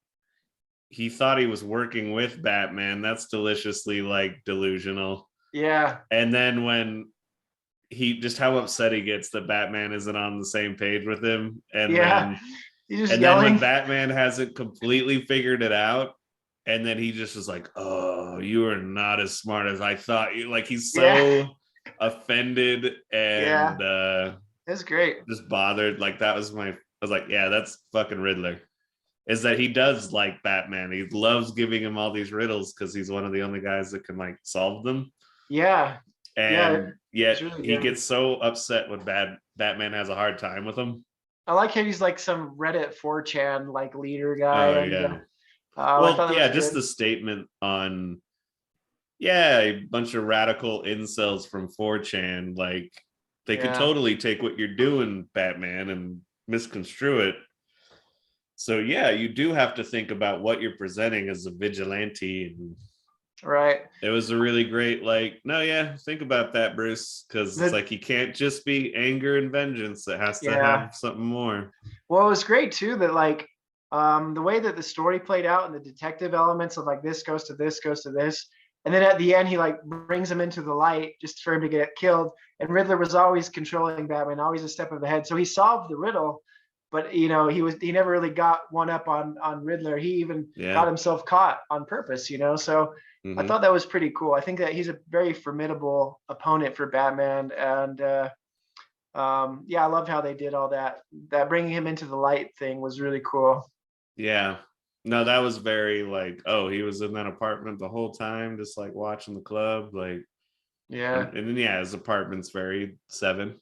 He thought he was working with Batman. That's deliciously like delusional.
yeah,
And then when he just how upset he gets that Batman isn't on the same page with him.
yeah. He's just
And then when
yelling.
Batman hasn't completely figured it out, and then he just was like, "Oh, you are not as smart as I thought you." Like he's
Yeah,
so offended
yeah.
and
It's great.
just bothered. Like that was my. I was like, "Yeah, that's fucking Riddler." Is that he does like Batman? He loves giving him all these riddles because he's one of the only guys that can like solve them.
Yeah, yeah.
And
It's
yet
really
he
good.
gets so upset when Batman has a hard time with him.
I like how he's like some Reddit 4chan like leader guy,
Oh
and
yeah,
I
Well,
thought that
yeah,
was
just
good.
the statement on, yeah, a bunch of radical incels from 4chan, like they could
Yeah,
totally take what you're doing, Batman, and misconstrue it. So yeah, you do have to think about what you're presenting as a vigilante. And
right.
it was a really great, like, no, yeah, think about that, Bruce, because it's
The
like you can't just be anger and vengeance. It has to
Yeah.
have something more.
Well, it was great too that like the way that the story played out and the detective elements of like this goes to this goes to this, and then at the end he like brings him into the light just for him to get killed. And Riddler was always controlling Batman, always a step ahead. So he solved the riddle, but he never really got one up on Riddler. He even got
Yeah.
himself caught on purpose. So I
Hmm.
thought that was pretty cool. I think that he's a very formidable opponent for Batman, and yeah, I loved how they did all that. That bringing him into the light thing was really cool.
Yeah. No, that was very like, oh, he was in that apartment the whole time, just like watching the club, like,
Yeah,
and then yeah, his apartment's very seven.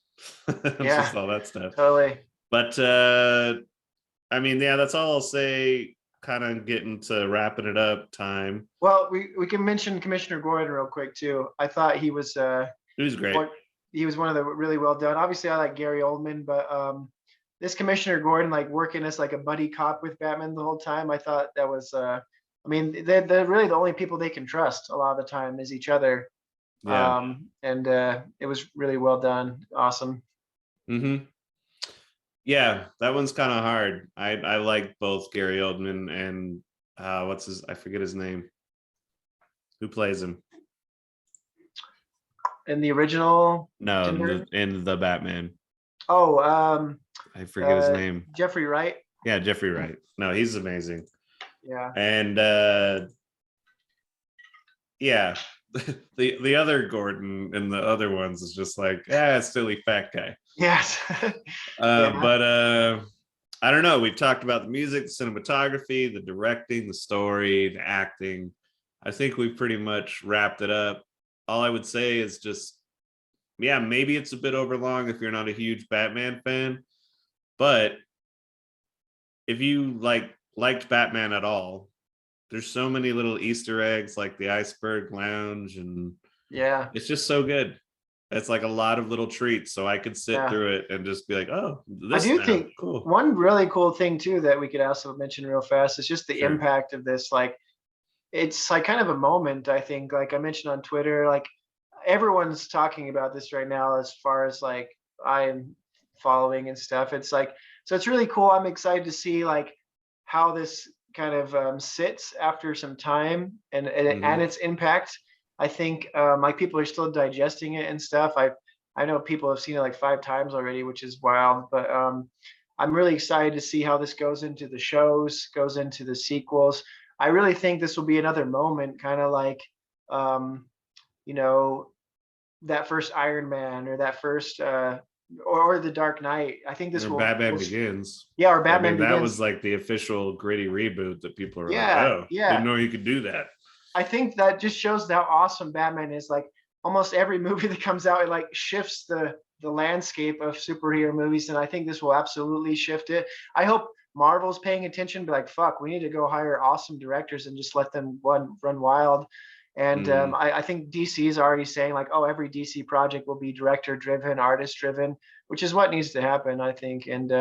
yeah,
Just all that stuff.
totally.
But I mean, yeah, that's all I'll say. Kind of getting to wrapping it up time.
Well, we can mention Commissioner Gordon real quick too. I thought
It was great.
what he was one of the really well done. Obviously, I like Gary Oldman, but this Commissioner Gordon like working as like a buddy cop with Batman the whole time. I thought that was I mean, they're really the only people they can trust a lot of the time is each other.
Yeah.
And it was really well done. Awesome.
Hmm. Yeah, that one's kind of hard. I like both Gary Oldman and what's his, I forget his name. Who plays him?
In the original
No,
Tim Burton.
in the Batman.
Oh,
I forget his name.
Jeffrey Wright.
Yeah, Jeffrey Wright. No, he's amazing.
Yeah.
And yeah, the other Gordon and the other ones is just like, yeah, silly fat guy.
Yes. Yeah.
But I don't know. We've talked about the music, the cinematography, the directing, the story, the acting. I think we've pretty much wrapped it up. All I would say is just, yeah, maybe it's a bit overlong if you're not a huge Batman fan, but if you liked Batman at all, there's so many little Easter eggs like the Iceberg Lounge, and
Yeah.
it's just so good. It's like a lot of little treats, so I could sit
Yeah.
through it and just be like, oh,
I
this
do
now,
think
cool.
one really cool thing too that we could also mention real fast is just the
Sure.
impact of this. Like, it's like kind of a moment. I think, like I mentioned on Twitter, like everyone's talking about this right now as far as like I'm following and stuff. It's like, so it's really cool. I'm excited to see like how this kind of sits after some time and
Hmm.
its impact. I think like people are still digesting it and stuff. I know people have seen it like 5 times already, which is wild. But I'm really excited to see how this goes into the shows, goes into the sequels. I really think this will be another moment, kind of like um, you know that first Iron Man or that first or the Dark Knight. I think this
Or
will,
Batman Begins.
yeah, or
I
Batman
mean, that
Begins.
was like the official gritty reboot that people were like,
Yeah,
oh, didn't
yeah.
know you could do that.
I think that just shows how awesome Batman is. Like almost every movie that comes out, it like shifts the landscape of superhero movies, and I think this will absolutely shift it. I hope Marvel's paying attention, be like, fuck, we need to go hire awesome directors and just let them run wild. And
Mm,
I think DC is already saying like, oh, every DC project will be director driven, artist driven, which is what needs to happen, I think. And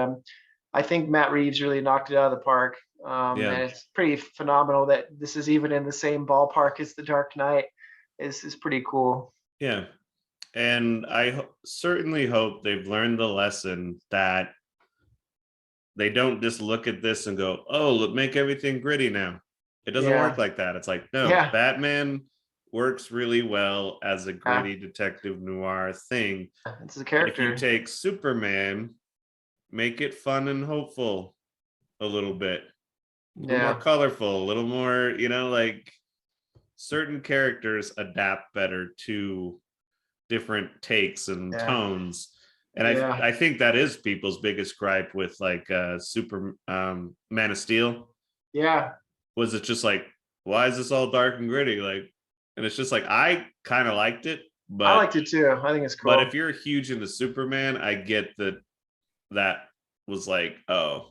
I think Matt Reeves really knocked it out of the park.
yeah,
And it's pretty phenomenal that this is even in the same ballpark as The Dark Knight. Is pretty cool.
yeah. And I certainly hope they've learned the lesson that they don't just look at this and go, oh, look, make everything gritty now. It doesn't work
Yeah,
like that. It's like, no,
yeah,
Batman works really well as a
yeah.
gritty detective noir thing.
It's a
If you
character.
take Superman, make it fun and hopeful a little more
Yeah,
colorful, a little more, like certain characters adapt better to different takes and
yeah,
tones. And I
yeah,
I think that is people's biggest gripe with like Super Man of Steel,
yeah.
was it just like, why is this all dark and gritty? Like, and it's just like I kind of liked it,
I
but
liked it too. I think it's
if
cool.
you're huge into Superman, I get that was like, oh,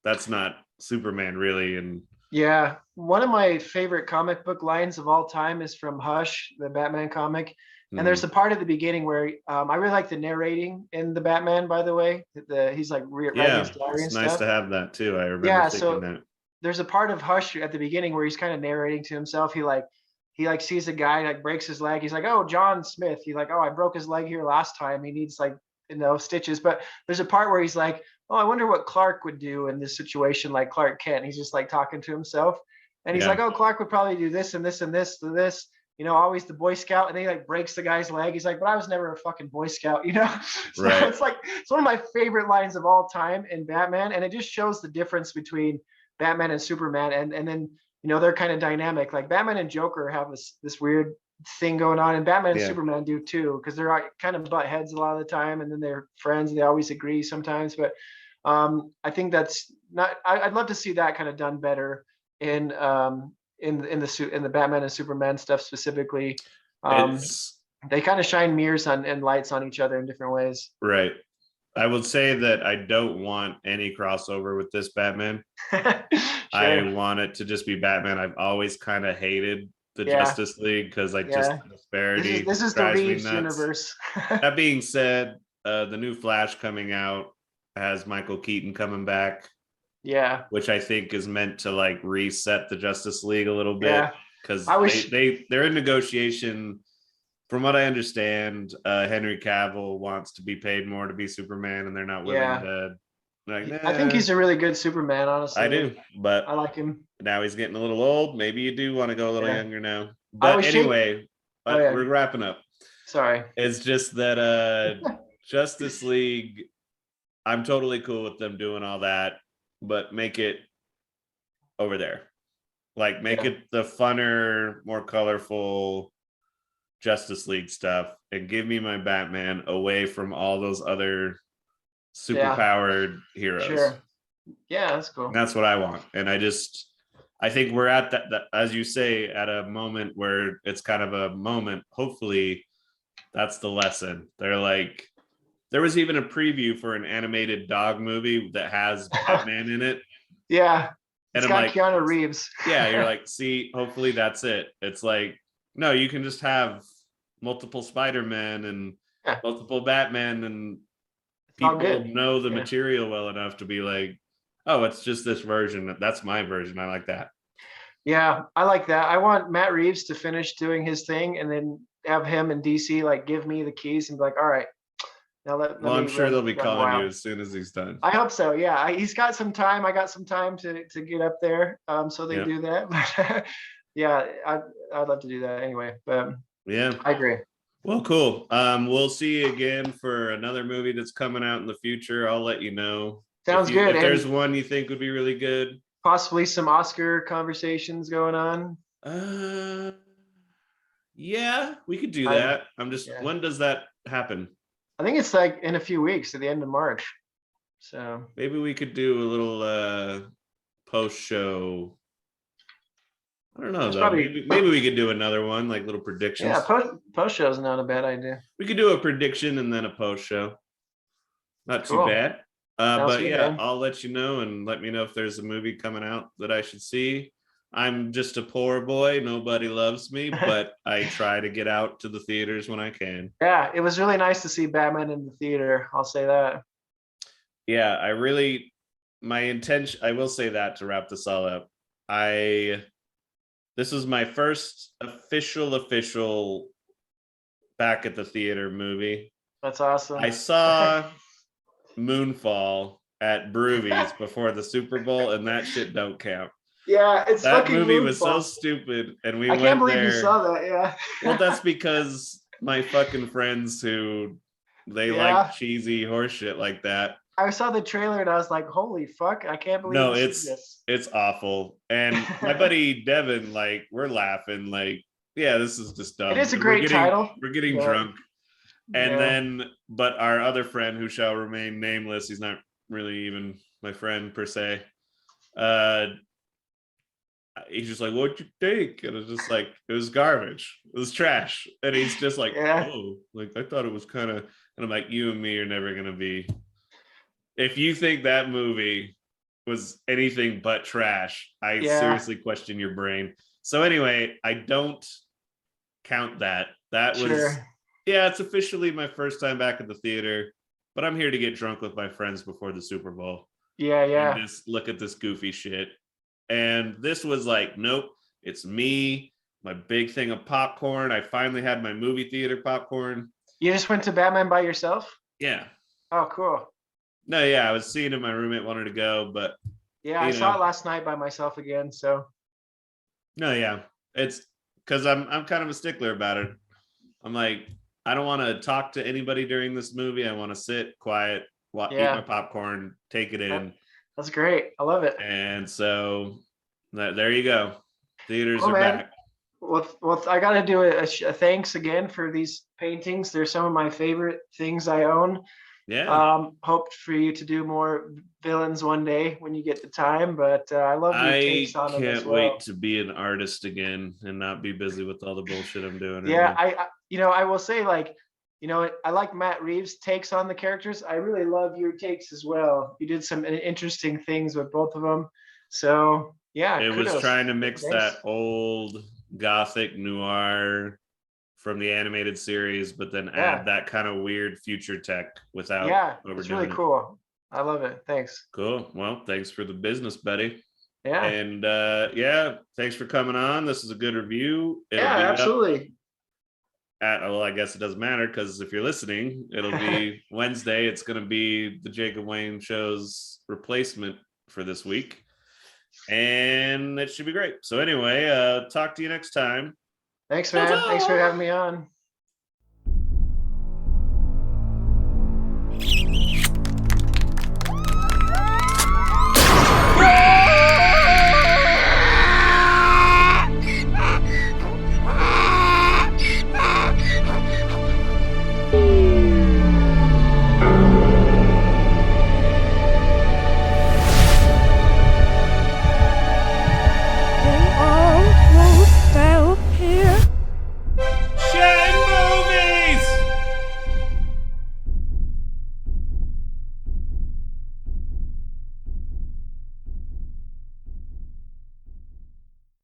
that's not Superman really. And
Yeah, one of my favorite comic book lines of all time is from Hush, the Batman comic. And there's
Hmm.
a part at the beginning where I really like the narrating in the Batman. By the way, he's like writing his
Yeah,
diary
it's
and
nice
stuff.
to have that too. I remember
Yeah,
thinking
so
that.
there's a part of Hush at the beginning where he's kind of narrating to himself. He sees a guy like breaks his leg. He's like, "Oh, John Smith." He's like, "Oh, I broke his leg here last time. He needs like stitches." But there's a part where he's like, "Oh, I wonder what Clark would do in this situation, like Clark Kent." He's just like talking to himself, and he's like,
Yeah,
"Oh, Clark would probably do this and this and this to this." Always the Boy Scout, and then he like breaks the guy's leg. He's like, "But I was never a fucking Boy Scout." So
right.
it's one of my favorite lines of all time in Batman, and it just shows the difference between Batman and Superman, and then they're kind of dynamic. Like Batman and Joker have this weird thing going on, and Batman and
Yeah.
Superman do too, because they're kind of butt heads a lot of the time, and then they're friends and they always agree sometimes. But I think that's not. I'd love to see that kind of done better in in the Batman and Superman stuff specifically. Um,
It's
they kind of shine mirrors on and lights on each other in different ways.
right. I would say that I don't want any crossover with this Batman. I
Sure.
want it to just be Batman. I've always kind of hated the
Yeah.
Justice League because I just
Yeah.
the
This is
disparity
this is the
drives me
Reeves
nuts.
universe.
That being said, the new Flash coming out has Michael Keaton coming back,
Yeah.
which I think is meant to like reset the Justice League a little bit
Yeah.
because
I
they
wish.
they they're in negotiation. From what I understand, Henry Cavill wants to be paid more to be Superman, and they're not willing
Yeah.
to. Like,
I think
nah,
he's a really good Superman,
I
honestly.
do, but
I like him.
now he's getting a little old. Maybe you do want to go a little
Yeah.
younger now.
I
But
was shake.
anyway,
Oh
but
yeah.
we're wrapping up.
Sorry.
It's just that Justice League, I'm totally cool with them doing all that, but make it over there. Like make
Yeah.
it the funner, more colorful Justice League stuff and give me my Batman away from all those other
Yeah.
superpowered heroes.
Sure. Yeah, that's
And
cool.
that's what I want. And I think we're at that, as you say, at a moment where it's kind of a moment. Hopefully, that's the lesson. They're like, there was even a preview for an animated dog movie that has Batman in it.
Yeah.
And
It's
I'm
got
like,
Keanu Reeves.
yeah, you're like, see, hopefully that's it. It's like, no, you can just have multiple Spider-Man and
Yeah.
multiple Batman, and
It's all
people
good.
know the
Yeah.
material well enough to be like, oh, it's just this version. That's my version. I like that.
Yeah, I like that. I want Matt Reeves to finish doing his thing and then have him and DC like give me the keys and be like, all right, now let
Well, I'm
me
sure they'll be
run
calling you
wild.
as soon as he's done.
I hope so. Yeah, he's got some time. I got some time to get up there. So they
Yeah.
do that. But yeah, I'd love to do that anyway. But
Yeah.
I agree.
Well, cool. We'll see you again for another movie that's coming out in the future. I'll let you know
Sounds good.
if there's
And
one you think would be really good.
possibly some Oscar conversations going on.
Uh, yeah, we could do
I
that. I'm just,
Yeah.
when does that happen?
I think it's like in a few weeks at the end of March. So
Maybe we could do a little post show. I don't know
that's
though.
probably
Maybe we could do another one, like little
yeah,
predictions.
post show is not a bad idea.
We could do a prediction and then a post show. Not too
Cool.
bad.
Sounds
But
good,
yeah,
man.
I'll let you know and let me know if there's a movie coming out that I should see. I'm just a poor boy. Nobody loves me, but I try to get out to the theaters when I can.
Yeah, it was really nice to see Batman in the theater. I'll say that.
Yeah, my intention, I will say that to wrap this all up. This was my first official back at the theater movie.
That's
I
awesome.
saw Moonfall at Broovies before the Super Bowl, and that shit don't count.
Yeah, it's
That
fucking
movie was so
Moonfall.
stupid, and we
I can't
went
believe you
there.
saw that.
Well,
Yeah.
that's because my fucking friends who they like
Yeah.
cheesy horse shit like that.
I saw the trailer and I was like, holy fuck, I can't believe
No,
you see this.
it's awful. And my buddy Devin, like, we're laughing, like, yeah, this is just
It
dumb.
is a
And
great title,
we're getting
but
drunk. And
yeah.
then, but our other friend who shall remain nameless, he's not really even my friend per se. Uh, he's just like, "What'd you think?" And it's just like, it was garbage. It was trash. And he's just like,
Yeah.
"Oh, like I thought it was kind of." And I'm like, "You and me are never gonna be. If you think that movie was anything but trash, I
Yeah,
seriously question your brain. So anyway, I don't count that. That was,
sure.
yeah, it's officially my first time back at the theater, but I'm here to get drunk with my friends before the Super Bowl
Yeah,
and
yeah.
just look at this goofy shit. And this was like, nope, it's me, my big thing of popcorn. I finally had my movie theater popcorn.
You just went to Batman by yourself?
Yeah.
Oh, cool.
No, yeah, I was seeing it. My roommate wanted to go, but
Yeah, I
you
saw
know,
it last night by myself again. So
no, yeah, it's because I'm kind of a stickler about it. I'm like, I don't want to talk to anybody during this movie. I want to sit quiet, eat my
yeah,
popcorn, take it
that,
in,
that's great. I love it.
and so there you go. Theaters
Cool,
are
man.
back.
Well, I got to do a thanks again for these paintings. They're some of my favorite things I own.
Yeah,
Hoped for you to do more villains one day when you get the time, but I love your takes
I
on them as
can't wait
well.
to be an artist again and not be busy with all the bullshit I'm doing right
Yeah,
now.
I will say, like, I like Matt Reeves' takes on the characters. I really love your takes as well. You did some interesting things with both of them. So yeah,
It was
kudos.
trying to mix
Thanks.
that old gothic noir from the animated series, but then add
Yeah,
that kind of weird future tech without
yeah, it's really
overdoing it.
cool. I love it. Thanks.
Cool. Well, thanks for the business, buddy.
Yeah,
And yeah, thanks for coming on. This is a good review. It'll
yeah,
be up
absolutely.
well, I guess it doesn't matter because if you're listening, it'll be Wednesday. It's going to be the Jacob Wayne show's replacement for this week. And it should be great. So, anyway, talk to you next time.
Thanks, man. Thanks for
Ta-ta!
having me on.